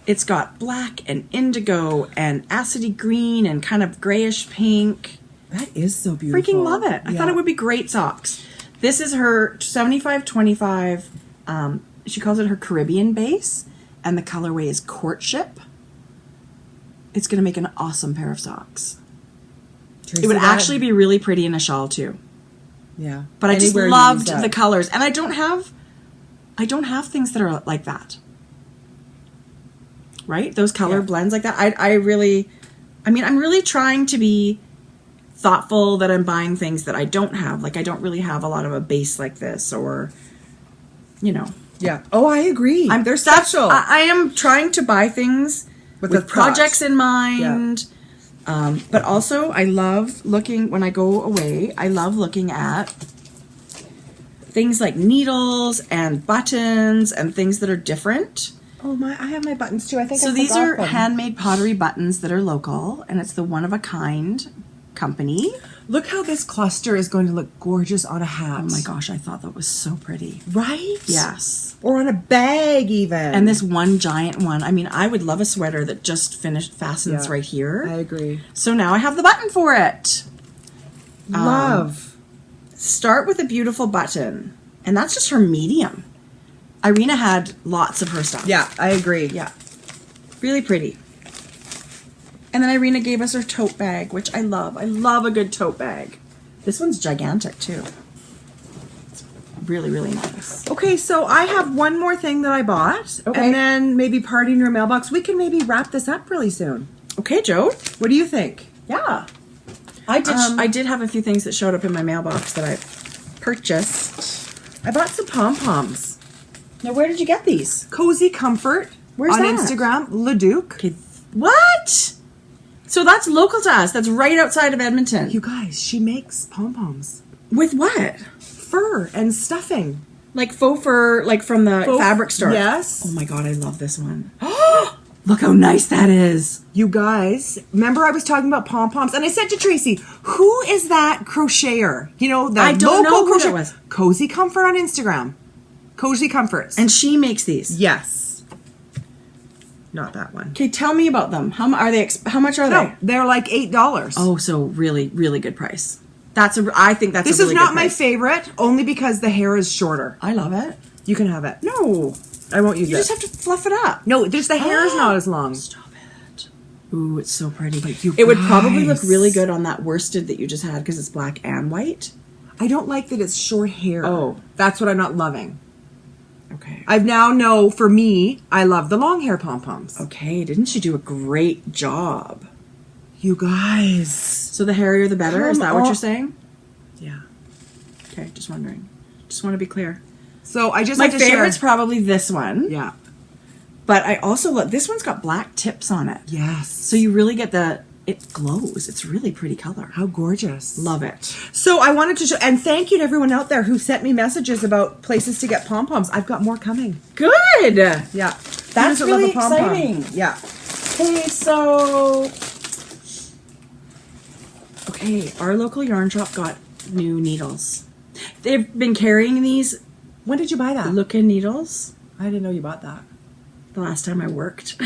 It's got black and indigo and acidy green and kind of grayish pink. That is so beautiful. Freaking love it. I thought it would be great socks. This is her 75-25. She calls it her Caribbean base, and the colorway is Courtship. It's going to make an awesome pair of socks. Tracy, It would that- actually be really pretty in a shawl too. Yeah. But I just Anywhere you loved use that. the colors, and I don't have things that are like that. Right? Those color blends like that. I'm really trying to be thoughtful that I'm buying things that I don't have. Like, I don't really have a lot of a base like this, or, you know. Yeah. Oh, I agree. They're special. I am trying to buy things with the projects thought. in mind. But also, I love looking, when I go away, I love looking at things like needles and buttons and things that are different. Oh my! I have my buttons too. I think. So I these forgot are them. handmade pottery buttons that are local, and it's the One of a Kind company. Look how this cluster is going to look gorgeous on a hat. Oh my gosh, I thought that was so pretty. Right? Yes. Or on a bag, even. And this one giant one. I mean, I would love a sweater that just fastens right here. I agree. So now I have the button for it. Love. Start with a beautiful button. And that's just her medium. Irina had lots of her stuff. Yeah, I agree. Yeah. Really pretty. And then Irina gave us her tote bag, which I love. I love a good tote bag. This one's gigantic, too. It's really, really nice. Okay, so I have one more thing that I bought. Okay. And then maybe party in your mailbox. We can maybe wrap this up really soon. Okay, Joe. What do you think? Yeah. I did have a few things that showed up in my mailbox that I purchased. I bought some pom-poms. Now, where did you get these? Cozy Comfort. Where's on that? Instagram. Leduc. Okay. What? So that's local to us. That's right outside of Edmonton. You guys, she makes pom-poms. With what? Fur and stuffing. Like faux fur, like from the fabric store. Yes. Oh my god, I love this one. Look how nice that is. You guys, remember I was talking about pom-poms, and I said to Tracie, who is that crocheter? You know, the I don't know who crocheter. that was. Cozy Comfort on Instagram. Cozy Comforts. And she makes these. Yes. Not that one. Okay, tell me about them. How much are they? They're like $8. Oh, so really, really good price. I think that's This a really is not good my price. favorite, only because the hair is shorter. I love it. You can have it. No. I won't use You it. just have to fluff it up. No, just the hair is not as long. Stop it. Ooh, it's so pretty. But you it would probably look guys- really good on that worsted that you just had because it's black and white. I don't like that it's short hair. Oh. That's what I'm not loving. Okay. I now know, for me, I love the long hair pom-poms. Okay, didn't she do a great job? You guys. So the hairier the better? Is Come that what on. you're saying? Yeah. Okay, just wondering. Just want to be clear. So I just My had to share. favorite's probably this one. Yeah. But I also love, this one's got black tips on it. Yes. So you really get it glows. It's a really pretty color. How gorgeous. Love it. So I wanted to show, and thank you to everyone out there who sent me messages about places to get pom-poms. I've got more coming. Good. Yeah. That's Who doesn't love really a pom-pom? exciting. Yeah. Okay, so... Okay, our local yarn shop got new needles. They've been carrying these When did you buy that? Lookin' needles I didn't know you bought that. the last time I worked.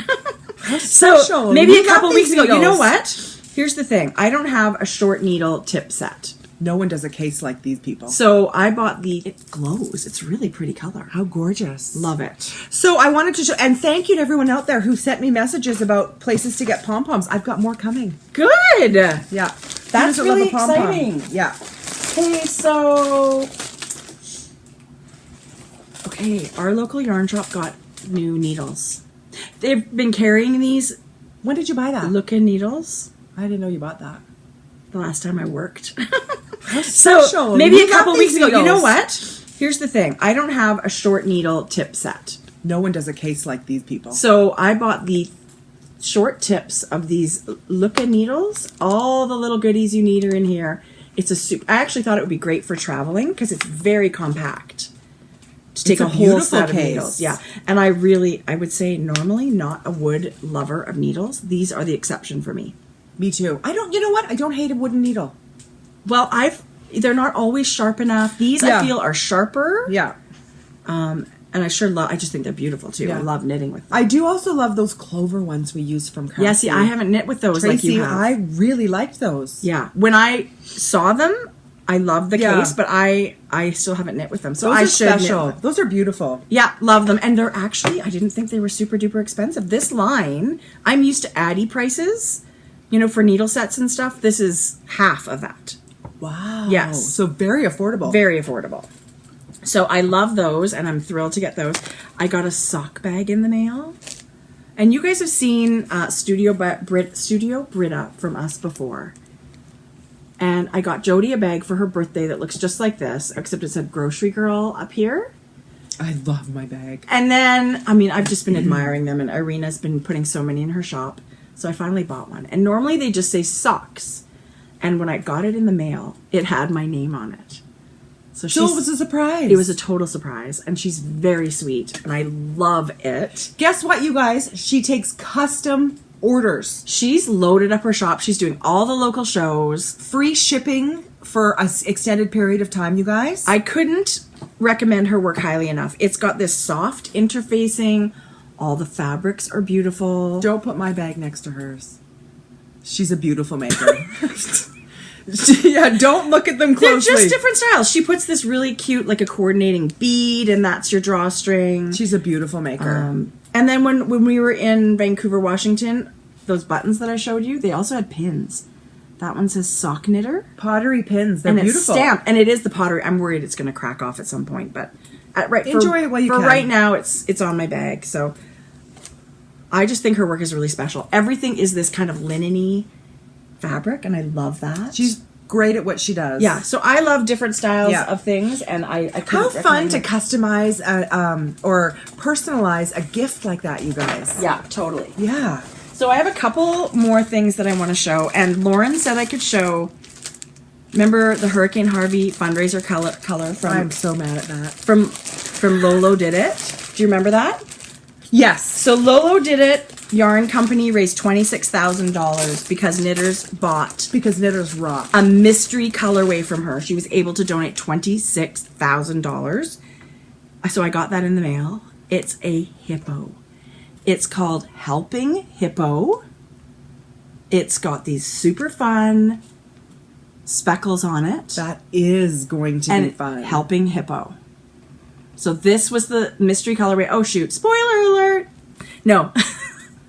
special. So maybe We a love couple these weeks ago. You know needles. what? Here's the thing. I don't have a short needle tip set. No one does a case like these people. So I bought it glows. It's a really pretty color. How gorgeous. Love it. So I wanted to show, and thank you to everyone out there who sent me messages about places to get pom-poms. I've got more coming. Good. Yeah. That's Who doesn't love a really pom-pom? exciting. Yeah. Okay, so... Okay, our local yarn shop got new needles. They've been carrying these When did you buy that? Lookin' needles I didn't know you bought that. the last time I worked. How So special. maybe We a couple love weeks these ago. You know needles. what? Here's the thing. I don't have a short needle tip set. No one does a case like these people. So I bought the short tips of these Lookin' needles. All the little goodies you need are in here. It's a soup. I actually thought it would be great for traveling because it's very compact. To take It's a a whole beautiful set of case. needles. Yeah. And I would say normally not a wood lover of needles. These are the exception for me. Me too. You know what? I don't hate a wooden needle. Well, they're not always sharp enough. These Yeah. I feel are sharper. Yeah. And I just think they're beautiful too. Yeah. I love knitting with them. I do also love those clover ones we used from Carsons. Yeah, see, I haven't knit with those like you Tracie, have. I really liked those. Yeah. When I saw them, I loved the Yeah. case, but I still haven't knit with them. So Those I are should knit special. with- Those are beautiful. Yeah, love them. And they're actually, I didn't think they were super duper expensive. This line, I'm used to Addy prices, for needle sets and stuff. This is half of that. Wow. Yes. So very affordable. Very affordable. So I love those, and I'm thrilled to get those. I got a sock bag in the mail. And you guys have seen Studio Brita from us before. And I got Jodi a bag for her birthday that looks just like this, except it said Grocery Girl up here. I love my bag. And then, I've just been admiring them, and Irina's been putting so many in her shop. So I finally bought one. And normally they just say socks. And when I got it in the mail, it had my name on it. So So it was a surprise. It was a total surprise. And she's very sweet. And I love it. Guess what, you guys? She takes custom orders. She's loaded up her shop. She's doing all the local shows. Free shipping for an extended period of time, you guys. I couldn't recommend her work highly enough. It's got this soft interfacing. All the fabrics are beautiful. Don't put my bag next to hers. She's a beautiful maker. Yeah, don't look at them They're closely. just different styles. She puts this really cute, like a coordinating bead, and that's your drawstring. She's a beautiful maker. And then when we were in Vancouver, Washington, those buttons that I showed you, they also had pins. That one says sock knitter. Pottery pins. They're And beautiful. it's stamped. And it is the pottery. I'm worried it's going to crack off at some point, but Enjoy it while you for can. right now, it's on my bag. So I just think her work is really special. Everything is this kind of linen-y fabric, and I love that. She's great at what she does. Yeah, so I love different styles Yeah. of things, and I couldn't How fun recommend to it. customize or personalize a gift like that, you guys. Yeah, totally. Yeah. So I have a couple more things that I want to show, and Lauren said I could show. Remember the Hurricane Harvey fundraiser color from I'm so mad at that. from Lolo Did It? Do you remember that? Yes. So Lolo did it. Yarn company raised $26,000 because knitters bought Because knitters rock. a mystery colorway from her. She was able to donate $26,000. So I got that in the mail. It's a hippo. It's called Helping Hippo. It's got these super fun speckles on it. That is going to be fun. Helping Hippo. So this was the mystery colorway. Oh shoot, spoiler alert. No.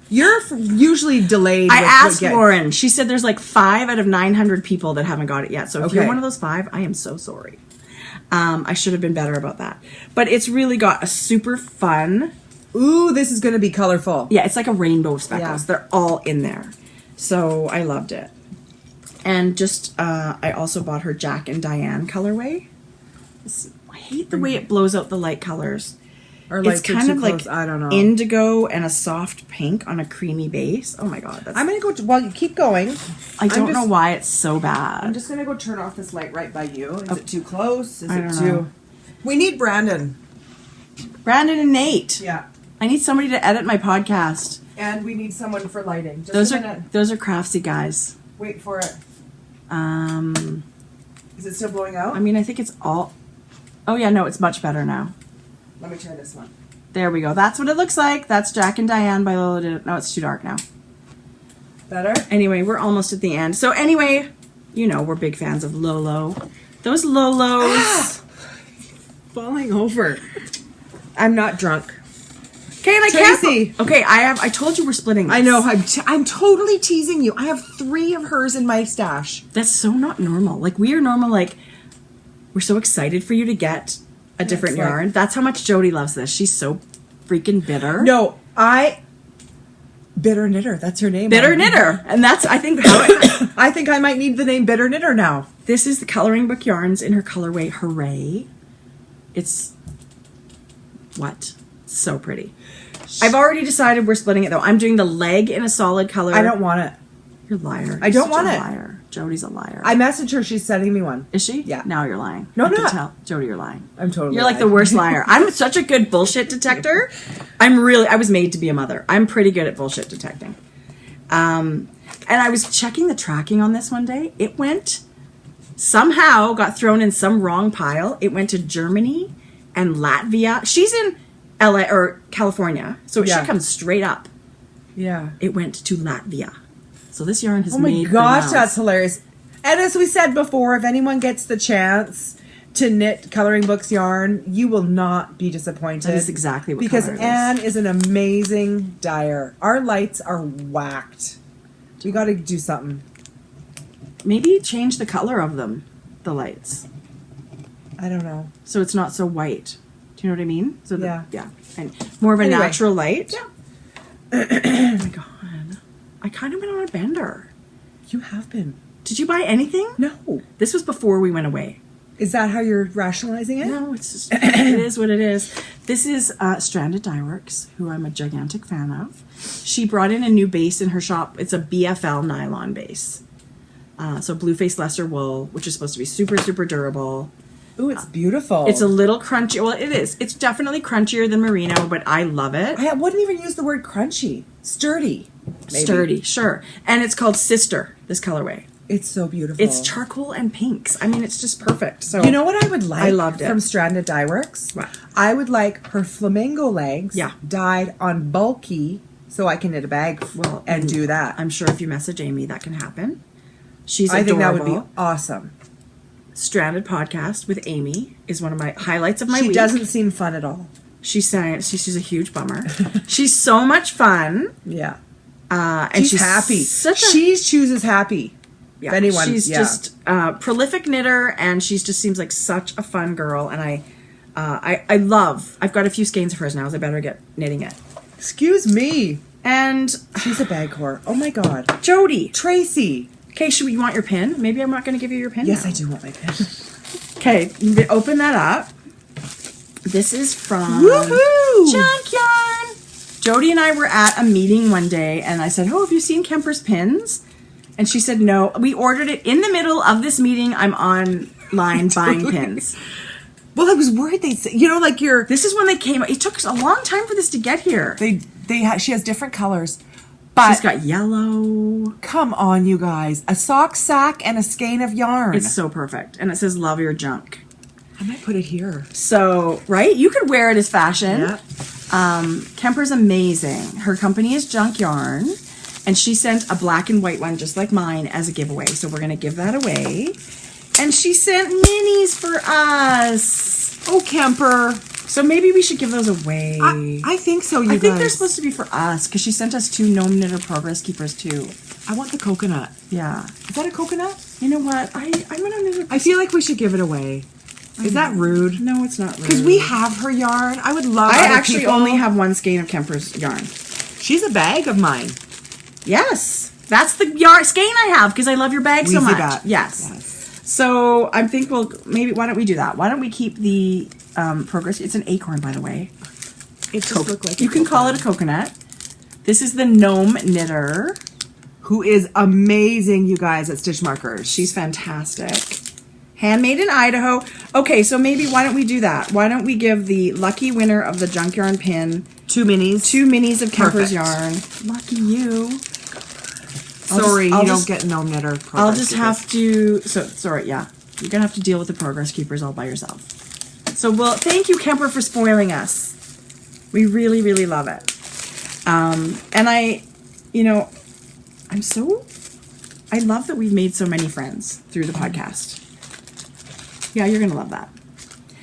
You're usually delayed. I asked Lauren. She said there's like 5 out of 900 people that haven't got it yet. So if you're Okay. one of those 5, I am so sorry. I should have been better about that. But it's really got a super fun. Ooh, this is going to be colorful. Yeah, it's like a rainbow of speckles. Yeah. They're all in there. So I loved it. And just, I also bought her Jack and Diane colorway. I hate the way it blows out the light colors. Or It's kind of like I don't know. indigo and a soft pink on a creamy base. Oh my god. That's, I'm going to go. Well, you keep going. I don't know why it's so I'm bad. just going to go turn off this light right by you. Is it too close? Is I it don't too? know. We need Brandon. Brandon and Nate. Yeah. I need somebody to edit my podcast. And we need someone for lighting. Just Those a are minute. those are craftsy guys. Wait for it. Um, Is it still blowing out? I mean, I think it's all. Oh yeah, no, it's much better now. Let me try this one. There we go. That's what it looks like. That's Jack and Diane by Lolo Did It. No, it's too dark now. Better? Anyway, we're almost at the end. So anyway, you know, we're big fans of Lolo. Those Lolos. Falling over. I'm not drunk. Okay, and I Tracie. can't. Okay, I told you we're splitting this. I know. I'm totally teasing you. I have 3 of hers in my stash. That's so not normal. Like, we are normal, like, we're so excited for you to get a different like- yarn. That's how much Jodi loves this. She's so freaking bitter. No, Bitter Knitter. That's her name. Bitter knitter. And that's, I think, how it, I think I might need the name Bitter Knitter now. this is the coloring book yarns in her colorway Hooray. It's, what? So pretty. I've already decided we're splitting it, though. I'm doing the leg in a solid color. I don't want it. You're a liar. I don't Such want a it. Liar. Jodi's a liar. I messaged her. She's sending me one. Is she? Yeah. Now you're lying. No, I I'm can not. tell. Jodi, you're lying. I'm totally You're like the lying. worst liar. I'm such a good bullshit detector. I was made to be a mother. I'm pretty good at bullshit detecting. And I was checking the tracking on this one day. It went, somehow got thrown in some wrong pile. It went to Germany and Latvia. She's in LA or California, so it Yeah. should come straight up. Yeah. It went to Latvia. So this yarn has Oh my made the gosh, rounds. that's hilarious. And as we said before, if anyone gets the chance to knit coloring books yarn, you will not be disappointed. That is exactly what because color it is. Anne is an amazing dyer. Our lights are whacked. We got to do something. Maybe change the color of them, the lights, I don't know. so it's not so white. Do you know what I mean? So Yeah. yeah, and more of a Anyway. natural light. Yeah. Oh my god, I kind of went on a bender. You have been. Did you buy anything? No. This was before we went away. Is that how you're rationalizing it? No, it's just, it is what it is. This is Stranded Dye Works, who I'm a gigantic fan of. She brought in a new base in her shop. It's a BFL nylon base. So blue face Leicester wool, which is supposed to be super, super durable. Ooh, it's beautiful. It's a little crunchy. Well, it is. It's definitely crunchier than merino, but I love it. I wouldn't even use the word crunchy. Sturdy. Maybe. Sturdy, sure. And it's called Sister, this colorway. It's so beautiful. It's charcoal and pinks. I mean, it's just perfect. So You know what I would like I loved it. from Stranded Dye Works? What? I would like her flamingo legs Yeah. dyed on bulky so I can knit a bag and do that. I'm sure if you message Amy, that can happen. She's I think that adorable. would be awesome. Stranded podcast with Amy is one of my highlights of my She week. doesn't seem fun at all. She's a huge bummer. She's so much fun. Yeah. And She's happy. Such a, She chooses happy. yeah, If anyone, she's yeah. just prolific knitter, and she's just seems like such a fun girl. And I've got a few skeins of hers now, so I better get knitting it. Excuse me. And She's a bag whore. Oh my god. Jodi. Tracie. Okay, you want your pin? Maybe I'm not going to give you your pin. Yes, now. I do want my pen. Okay, open that up. This is from Woohoo! Junk Yarn. Jodi and I were at a meeting one day, and I said, "Oh, have you seen Kemper's pins?" And she said, "No." We ordered it in the middle of this meeting. I'm online buying pins. Well, I was worried they'd say, you know, like your... This is when they came. It took a long time for this to get here. She has different colors. But she's got yellow. Come on, you guys. A sock sack and a skein of yarn. It's so perfect. And it says, love your junk. I might put it here. So, right? You could wear it as fashion. Yeah. Kemper's amazing. Her company is Junk Yarn. And she sent a black and white one just like mine as a giveaway. So we're going to give that away. And she sent minis for us. Oh, Kemper. So maybe we should give those away. I think so, you guys. I think they're supposed to be for us because she sent us 2 Gnome Knitter Progress Keepers too. I want the coconut. Yeah. Is that a coconut? You know what? I'm gonna knit. I feel like we should give it away. Is that rude? No, it's not rude. Because we have her yarn. I would love. I actually only have 1 skein of Kemper's yarn. She's a bag of mine. Yes, that's the yarn skein I have because I love your bag so much. Bat. Yes. So I think why don't we do that? Why don't we keep the progress? It's an acorn, by the way. It just looks like you can call it a coconut. This is the Gnome Knitter, who is amazing, you guys, at stitch markers. She's fantastic. Handmade in Idaho. Okay, so maybe why don't we do that? Why don't we give the lucky winner of the Junk Yarn pin 2 minis? 2 minis of Kemper's yarn. Lucky you. Sorry, you don't get Gnome Knitter. I'll just have to. Sorry, yeah. You're gonna have to deal with the Progress Keepers all by yourself. So, thank you, Kemper, for spoiling us. We really, really love it. And I love that we've made so many friends through the podcast. Yeah, you're gonna love that.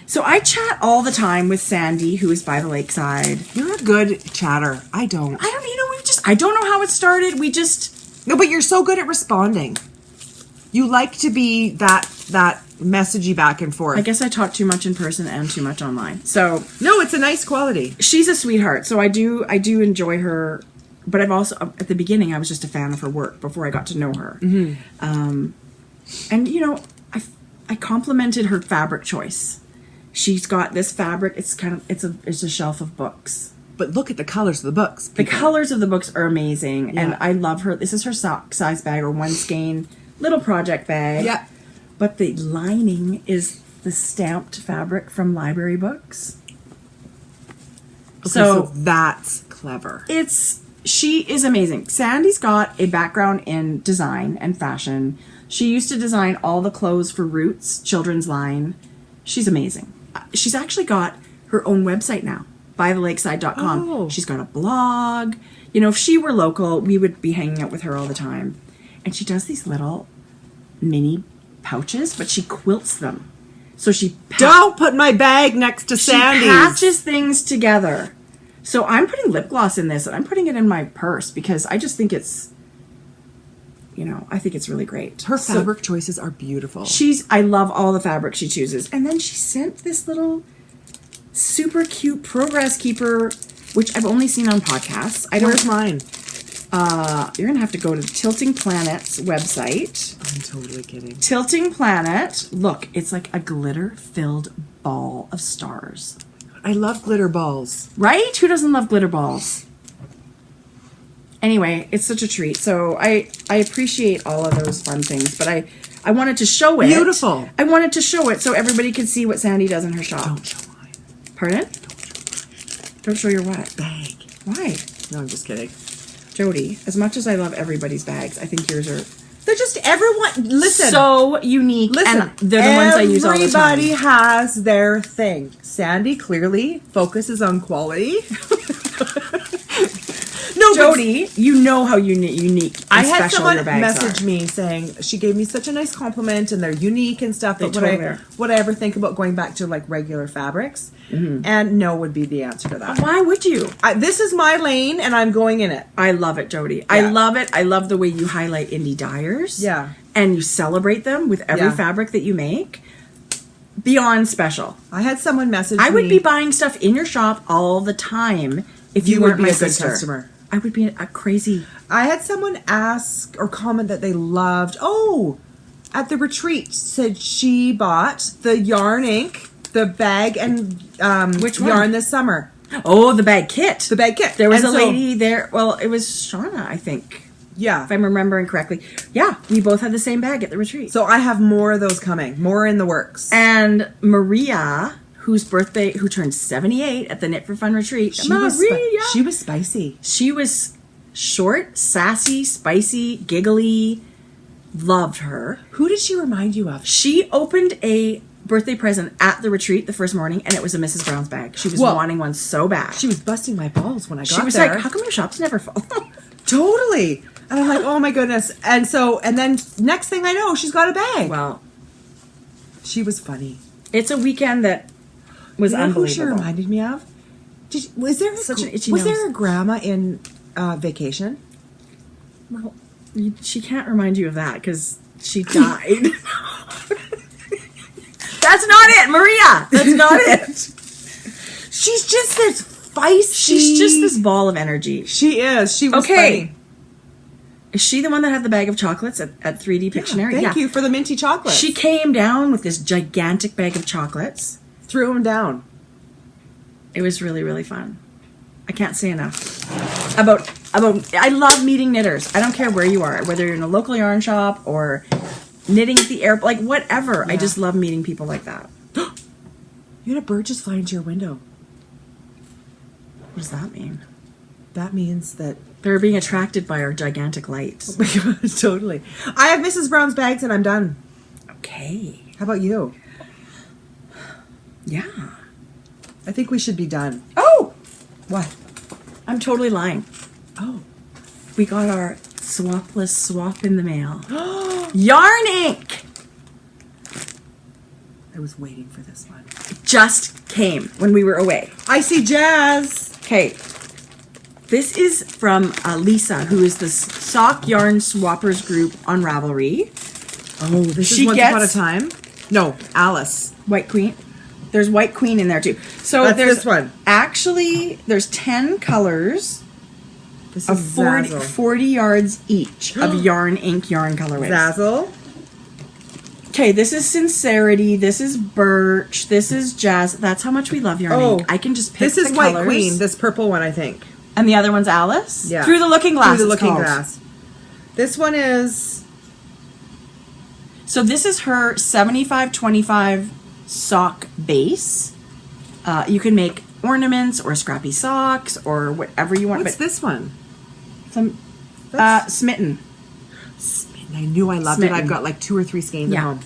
So I chat all the time with Sandy, who is by the lakeside. You're a good chatter. I don't. I don't know how it started. No, but you're so good at responding. You like to be that messagey back and forth. I guess I talk too much in person and too much online. So no, it's a nice quality. She's a sweetheart. So I do enjoy her. But I've also, at the beginning, I was just a fan of her work before I got to know her. Mm-hmm. And I complimented her fabric choice. She's got this fabric. It's it's a shelf of books. But look at the colors of the books. The colors of the books are amazing. Yeah. And I love her. This is her sock size bag or 1 skein little project bag. Yeah. But the lining is the stamped fabric from library books. Okay, so that's clever. She is amazing. Sandy's got a background in design and fashion. She used to design all the clothes for Roots children's line. She's amazing. She's actually got her own website now. bythelakeside.com. Oh. She's got a blog. If she were local, we would be hanging out with her all the time. And she does these little mini pouches, but she quilts them. So don't put my bag next to Sandy's. She patches things together. So I'm putting lip gloss in this, and I'm putting it in my purse because I just think it's, I think it's really great. Her fabric choices are beautiful. I love all the fabric she chooses. And then she sent this little super cute Progress Keeper, which I've only seen on podcasts. Where's mine? You're going to have to go to Tilting Planet's website. I'm totally kidding. Tilting Planet. Look, it's like a glitter-filled ball of stars. I love glitter balls. Right? Who doesn't love glitter balls? Anyway, it's such a treat. So I appreciate all of those fun things, but I wanted to show it. Beautiful. I wanted to show it so everybody could see what Sandy does in her shop. Don't show mine. Pardon? Don't show your what? Bag. Why? No, I'm just kidding. Jodi, as much as I love everybody's bags, I think yours are... They're just everyone. Listen. So unique. Listen. And they're the ones I use all the time. Everybody has their thing. Sandy clearly focuses on quality. No, Jodi, you know how unique and I had special someone your bags message are. me saying she gave me such a nice compliment and they're unique and stuff. But They would I ever think about going back to like regular fabrics? Mm-hmm. And no would be the answer to that. Why would you? This is my lane and I'm going in it. I love it, Jodi. Yeah. I love it. I love the way you highlight indie dyers. Yeah. And you celebrate them with every fabric that you make. Beyond special. I had someone message me. I would be buying stuff in your shop all the time if you weren't my sister. Customer. I would be a crazy... I had someone ask or comment that they loved... Oh, at the retreat, said she bought the yarn ink, the bag, and which one? yarn this summer. Oh, the bag kit. The bag kit. There was a lady there... Well, it was Shauna, I think. Yeah. If I'm remembering correctly. Yeah, we both had the same bag at the retreat. So I have more of those coming. More in the works. And Maria who turned 78 at the Knit for Fun retreat. She was spicy. She was short, sassy, spicy, giggly. Loved her. Who did she remind you of? She opened a birthday present at the retreat the first morning, and it was a Mrs. Brown's bag. She was wanting one so bad. She was busting my balls when I got there. She was like, how come your shop's never full? Totally. And I'm like, oh my goodness. And then next thing I know, she's got a bag. Well, she was funny. It's a weekend that was unbelievable. Who she reminded me of? Was there a grandma in Vacation? Well, she can't remind you of that because she died. That's not it, Maria. That's not it. She's just this feisty. She's just this ball of energy. She is. She was funny. Is she the one that had the bag of chocolates at 3D Pictionary? Thank you for the minty chocolates. She came down with this gigantic bag of chocolates. Threw them down. It was really, really fun. I can't say enough about. I love meeting knitters. I don't care where you are, whether you're in a local yarn shop or knitting at the airport, like whatever. Yeah. I just love meeting people like that. You had a bird just fly into your window. What does that mean? That means that they're being attracted by our gigantic lights. Oh my God, totally. I have Mrs. Brown's bags and I'm done. Okay. How about you? Yeah. I think we should be done. Oh! What? I'm totally lying. Oh. We got our swapless swap in the mail. Yarn ink! I was waiting for this one. It just came when we were away. I see Jazz. Okay. This is from Lisa, who is the Sock Yarn Swappers group on Ravelry. Oh, this is Once Upon a Time? No, Alice. White Queen. There's White Queen in there too. So that's there's this one. Actually, there's 10 colors this of is 40 yards each of yarn ink yarn colorways. Zazzle. Okay, this is Sincerity. This is Birch. This is Jazz. That's how much we love yarn ink. I can just pick This is the White colors. Queen, this purple one, I think. And the other one's Alice? Yeah. Through the Looking Glass. Through the Looking Glass. This one is... So this is her 75-25 sock base. You can make ornaments or scrappy socks or whatever you want. What's this one? Some Smitten. Smitten. I knew I loved it. I've got like 2 or 3 skeins at home.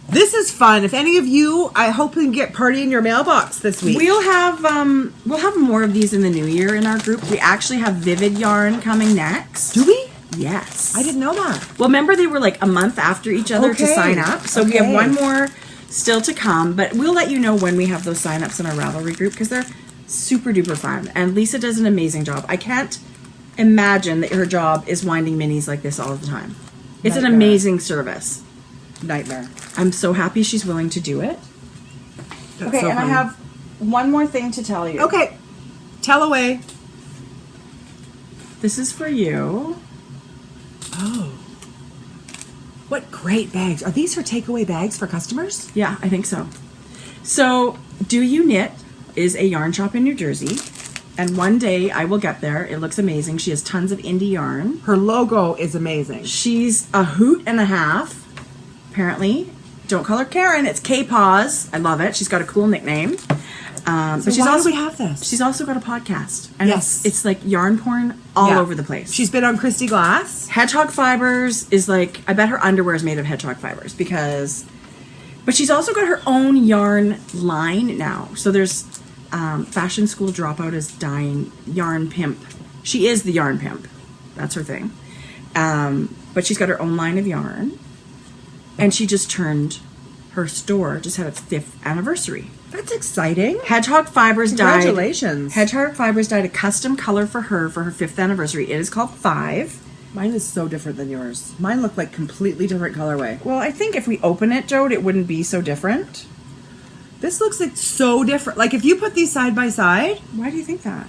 This is fun. If any of you, I hope you can get party in your mailbox this week. We'll have more of these in the new year in our group. We actually have Vivid Yarn coming next. Do we? Yes. I didn't know that. Well, remember they were like a month after each other to sign up. So we have one more still to come, but we'll let you know when we have those sign-ups in our Ravelry group because they're super duper fun. And Lisa does an amazing job. I can't imagine that her job is winding minis like this all the time. It's an amazing service. Nightmare. I'm so happy she's willing to do it. That's so and funny. I have one more thing to tell you. Okay. Tell away. This is for you. Oh. What great bags. Are these her takeaway bags for customers? Yeah, I think so. So, Do You Knit is a yarn shop in New Jersey. And one day I will get there. It looks amazing. She has tons of indie yarn. Her logo is amazing. She's a hoot and a half, apparently. Don't call her Karen. It's K-Paws. I love it. She's got a cool nickname. But she's why do we have this? She's also got a podcast. And it's like yarn porn all over the place. She's been on Kristy Glass. Hedgehog Fibers is like, I bet her underwear is made of hedgehog fibers because... But she's also got her own yarn line now. So there's Fashion School Dropout is dying. Yarn Pimp. She is the Yarn Pimp. That's her thing. But she's got her own line of yarn. And she just turned... Her store just had its 5th anniversary. That's exciting. Hedgehog Fibers died. Congratulations. Hedgehog Fibers dyed a custom color for her 5th anniversary. It is called 5. Mine is so different than yours. Mine look like completely different colorway. Well, I think if we open it, Jode, it wouldn't be so different. This looks like so different. Like if you put these side by side. Why do you think that?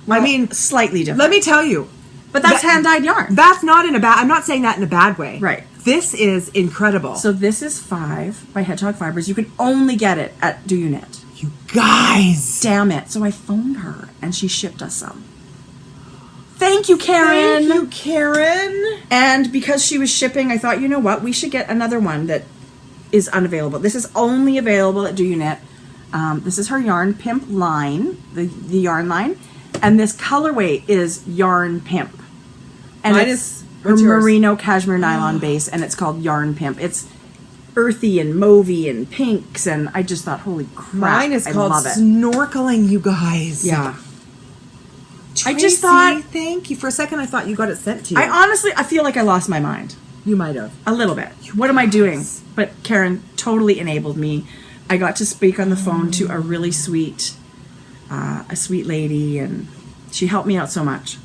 Well, I mean, slightly different. Let me tell you. But that's hand-dyed yarn. That's not in a bad... I'm not saying that in a bad way. Right. This is incredible. So this is 5 by Hedgehog Fibers. You can only get it at Do You Knit. You guys. Damn it. So I phoned her, and she shipped us some. Thank you, Karen. Thank you, Karen. And because she was shipping, I thought, you know what? We should get another one that is unavailable. This is only available at Do You Knit. This is her Yarn Pimp line, the yarn line. And this colorway is Yarn Pimp. And Mine it's is her merino cashmere nylon base, and it's called Yarn Pimp. It's earthy and mauvey and pinks, and I just thought, holy crap, Mine is called love it. Snorkeling, you guys. Yeah. Tracie, I just thought, thank you. For a second, I thought you got it sent to you. I feel like I lost my mind. You might have. A little bit. What am I doing? But Karen totally enabled me. I got to speak on the phone to a really sweet lady, and she helped me out so much.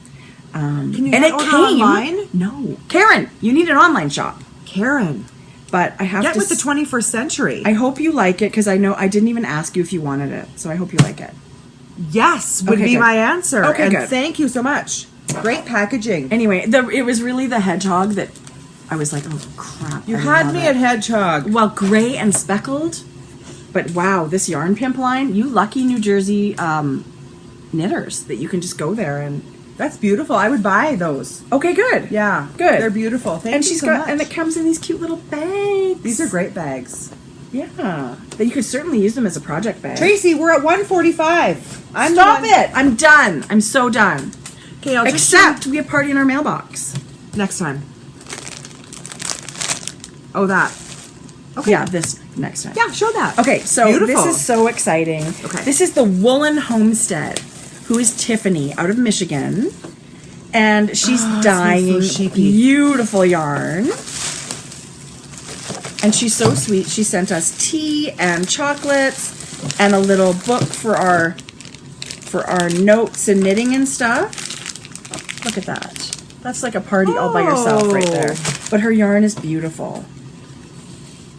Can you and get it order came online? No, Karen, you need an online shop. Karen, but I have get to with the 21st century. I hope you like it, because I know I didn't even ask you if you wanted it, so I hope you like it. Yes, would Okay, be good. my answer. Okay, and good. thank you so much. Great packaging. Anyway, it was really the hedgehog that I was like, oh crap. You I had love me it. at hedgehog. Well, gray and speckled, but wow, this Yarn Pimp line, you lucky New Jersey knitters that you can just go there and. That's beautiful. I would buy those. Okay, good. Yeah, Good. They're beautiful. Thank And you she's so got, much. and it comes in these cute little bags. These are great bags. Yeah, that you could certainly use them as a project bag. Tracie, we're at 1:45. Stop it! I'm done. I'm so done. Okay, I'll just Except we have party in our mailbox. next time. Oh, that. Okay. Yeah, this next time. Yeah, show that. Okay, so Beautiful. this is so exciting. Okay. This is the Woolen Homestead, who is Tiffany out of Michigan. And she's dyeing so sheepy. beautiful yarn. And she's so sweet. She sent us tea and chocolates and a little book for our notes and knitting and stuff. Look at that. That's like a party all by yourself right there. But her yarn is beautiful.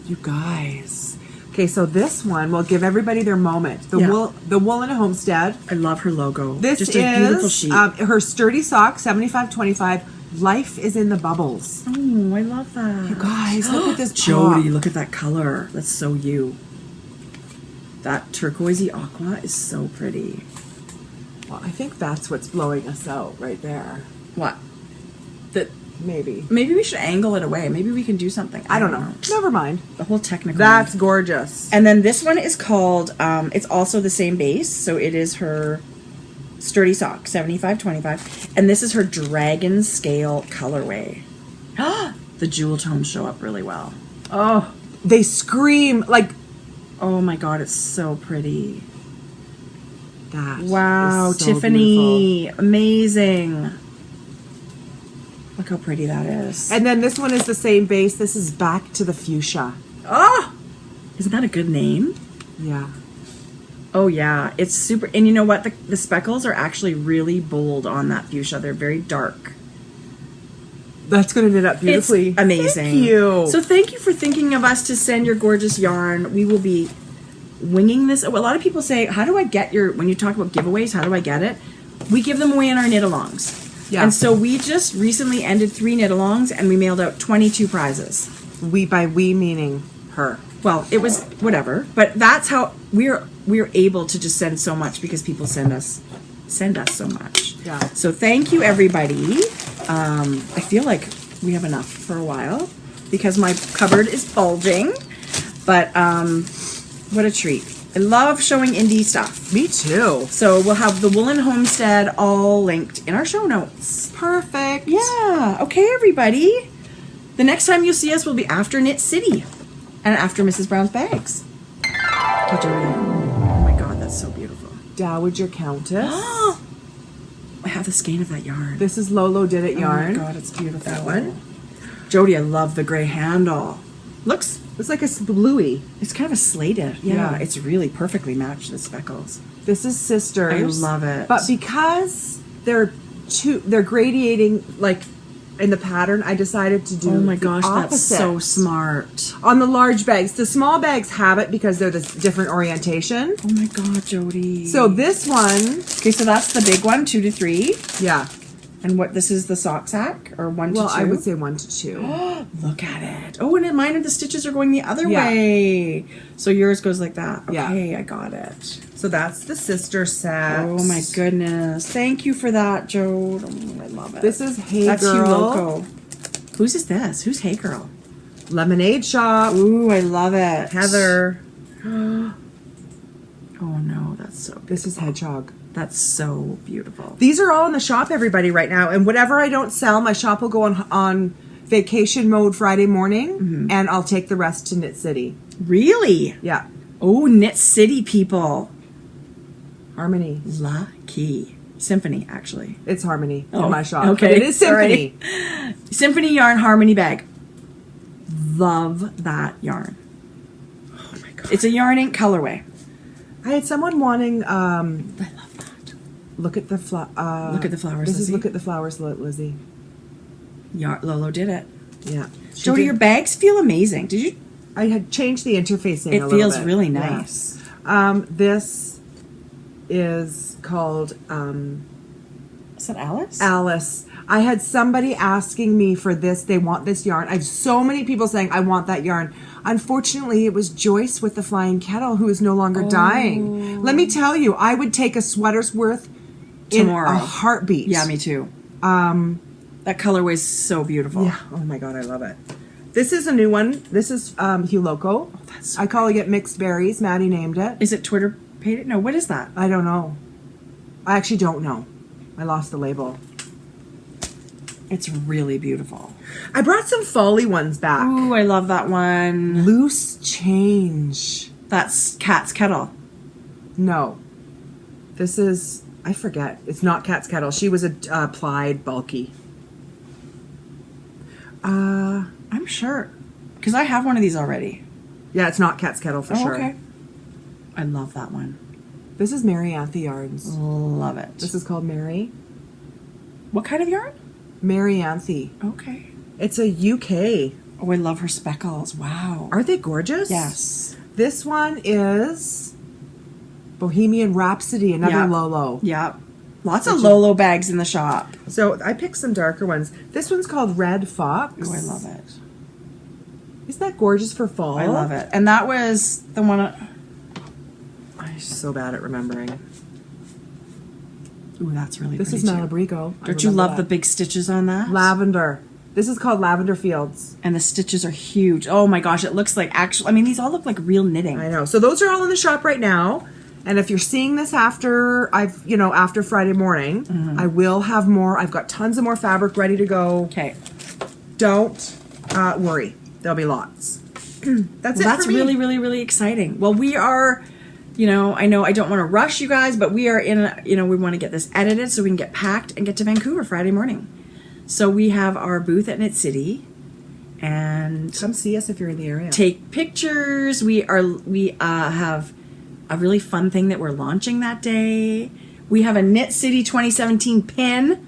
You guys. Okay, so this one will give everybody their moment. The Yeah. the Woolen Homestead. I love her logo. This Just is a beautiful sheet. her sturdy sock, 75.25. Life is in the bubbles. Oh, I love that. You guys, look at this Jodi, pop. look at that color. That's so you. That turquoisey aqua is so pretty. Well, I think that's what's blowing us out right there. What? That Maybe. maybe we should angle it away. Maybe we can do something. I don't know. Never mind. The whole technical. That's gorgeous. And then this one is called. It's also the same base, so it is her sturdy sock, 75.25, and this is her dragon scale colorway. The jewel tones show up really well. Oh, they scream like Oh my god, it's so pretty. that. Wow, is so Tiffany, beautiful. amazing. Look how pretty that is. And then this one is the same base. This is Back to the Fuchsia. Oh, isn't that a good name? Yeah. Oh yeah, it's super. And you know what? The speckles are actually really bold on that fuchsia. They're very dark. That's going to knit up beautifully. It's amazing. Thank you. So thank you for thinking of us to send your gorgeous yarn. We will be winging this. A lot of people say, how do I get your, when you talk about giveaways, how do I get it? We give them away in our knit-alongs. Yeah. And so we just recently ended 3 knit-alongs and we mailed out 22 prizes. By we meaning her. Well, it was whatever, but that's how we're able to just send so much because people send us so much. Yeah. So thank you, everybody. I feel like we have enough for a while because my cupboard is bulging. But what a treat! I love showing indie stuff. Me too. So we'll have the Woolen Homestead all linked in our show notes. Perfect. Yeah. Okay, everybody. The next time you'll see us will be after Knit City and after Mrs. Brown's Bags. Okay, Jodi. Oh my God, that's so beautiful. Dowager Countess. I have the skein of that yarn. This is Lolo Did It Oh yarn. my God, it's beautiful. That one. Jodi, I love the gray handle. Looks, It's like a bluey. it's kind of a slated. Yeah, Yeah. it's really perfectly matched the speckles. This is Sisters. I love it. But because they're gradiating like in the pattern, I decided to do Oh my the gosh, that's so opposite. smart. On the large bags. The small bags have it because they're the different orientation. Oh my God, Jodi. So this one, okay, so that's the big one, 2 to 3. yeah. And what, this is the sock sack or 1 to 2? Well, I would say 1 to 2. Look at it. Oh, and mine, the stitches are going the other Yeah. way. So yours goes like that. Yeah. Okay, I got it. So that's the sister set. Oh my goodness. Thank you for that, Jode. Oh, I love it. This is Hey That's Girl. Hugh Loco. Whose is this? Who's Hey Girl? Lemonade Shop. Ooh, I love it. Heather. Oh no, that's so beautiful. This is Hedgehog. That's so beautiful. These are all in the shop, everybody, right now. And whatever I don't sell, my shop will go on vacation mode Friday morning, and I'll take the rest to Knit City. Really? Yeah. Oh, Knit City people. Harmony. Lucky. Symphony, actually. It's Harmony Oh, in my shop. okay, But it is Symphony. sorry. Symphony yarn harmony bag. Love that yarn. Oh my god. It's a yarn ink colorway. I had someone wanting I love that. look at the Look at the flowers, This is Lizzie. Look at the Flowers, Lizzie. Lolo did it. Yeah. She Jodi, did- your bags feel amazing. Did you? I had changed the interfacing a It little feels bit. really Yeah. nice. This is called Is that Alice? Alice. I had somebody asking me for this. They want this yarn. I have so many people saying, I want that yarn. Unfortunately, it was Joyce with the Flying Kettle who is no longer dying. Let me tell you, I would take a sweater's worth Tomorrow. in a heartbeat. Yeah, me too. That colorway is so beautiful. Yeah. Oh my god, I love it. This is a new one. This is Hugh Loco. Oh, that's so I call it Mixed Berries. Maddie named it. Is it Twitter painted? No, what is that? I don't know. I actually don't know. I lost the label. It's really beautiful. I brought some Folly ones back. Ooh, I love that one. Loose Change. That's Cat's Kettle. No. This is, I forget. It's not Cat's Kettle. She was a plied bulky. I'm sure. Because I have one of these already. Yeah, it's not Cat's Kettle for sure. Okay. I love that one. This is Mary Anthe Yarns. Love it. This is called Mary. What kind of yarn? Mary Anthe. Okay. It's a UK. Oh, I love her speckles. Wow. Aren't they gorgeous? Yes. This one is Bohemian Rhapsody, another Yeah. Lolo. Yeah. Lots of Lolo bags in the shop. So I picked some darker ones. This one's called Red Fox. Oh, I love it. Isn't that gorgeous for fall? I love it. And that was the one. I'm so bad at remembering. Ooh, that's really This pretty is too. Malabrigo. Don't you love the big stitches on that? Lavender. This is called Lavender Fields. And the stitches are huge. Oh my gosh, it looks like actual. I mean, these all look like real knitting. I know. So those are all in the shop right now. And if you're seeing this after after Friday morning, I will have more. I've got tons of more fabric ready to go. Okay. Don't worry. There'll be lots. That's it. That's for me. really, really, really exciting. Well, we are, I know I don't want to rush you guys, but we are we want to get this edited so we can get packed and get to Vancouver Friday morning. So we have our booth at Knit City, and Come see us if you're in the area. take pictures. We have a really fun thing that we're launching that day. We have a Knit City 2017 pin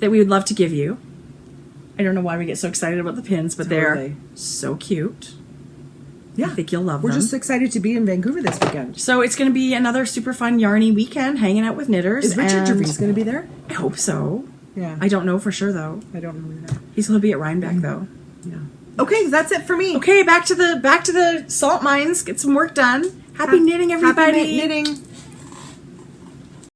that we would love to give you. I don't know why we get so excited about the pins, but they're Totally. so cute. Yeah. I think you'll love We're them. just excited to be in Vancouver this weekend. So it's going to be another super fun yarny weekend, hanging out with knitters. Is Richard and Gervais going to be there? I hope so. Yeah. I don't know for sure though. I don't know either. He's going to be at Rhinebeck though. Yeah. Okay, that's it for me. Okay, back to the salt mines. Get some work done. Happy knitting, everybody. Happy knitting.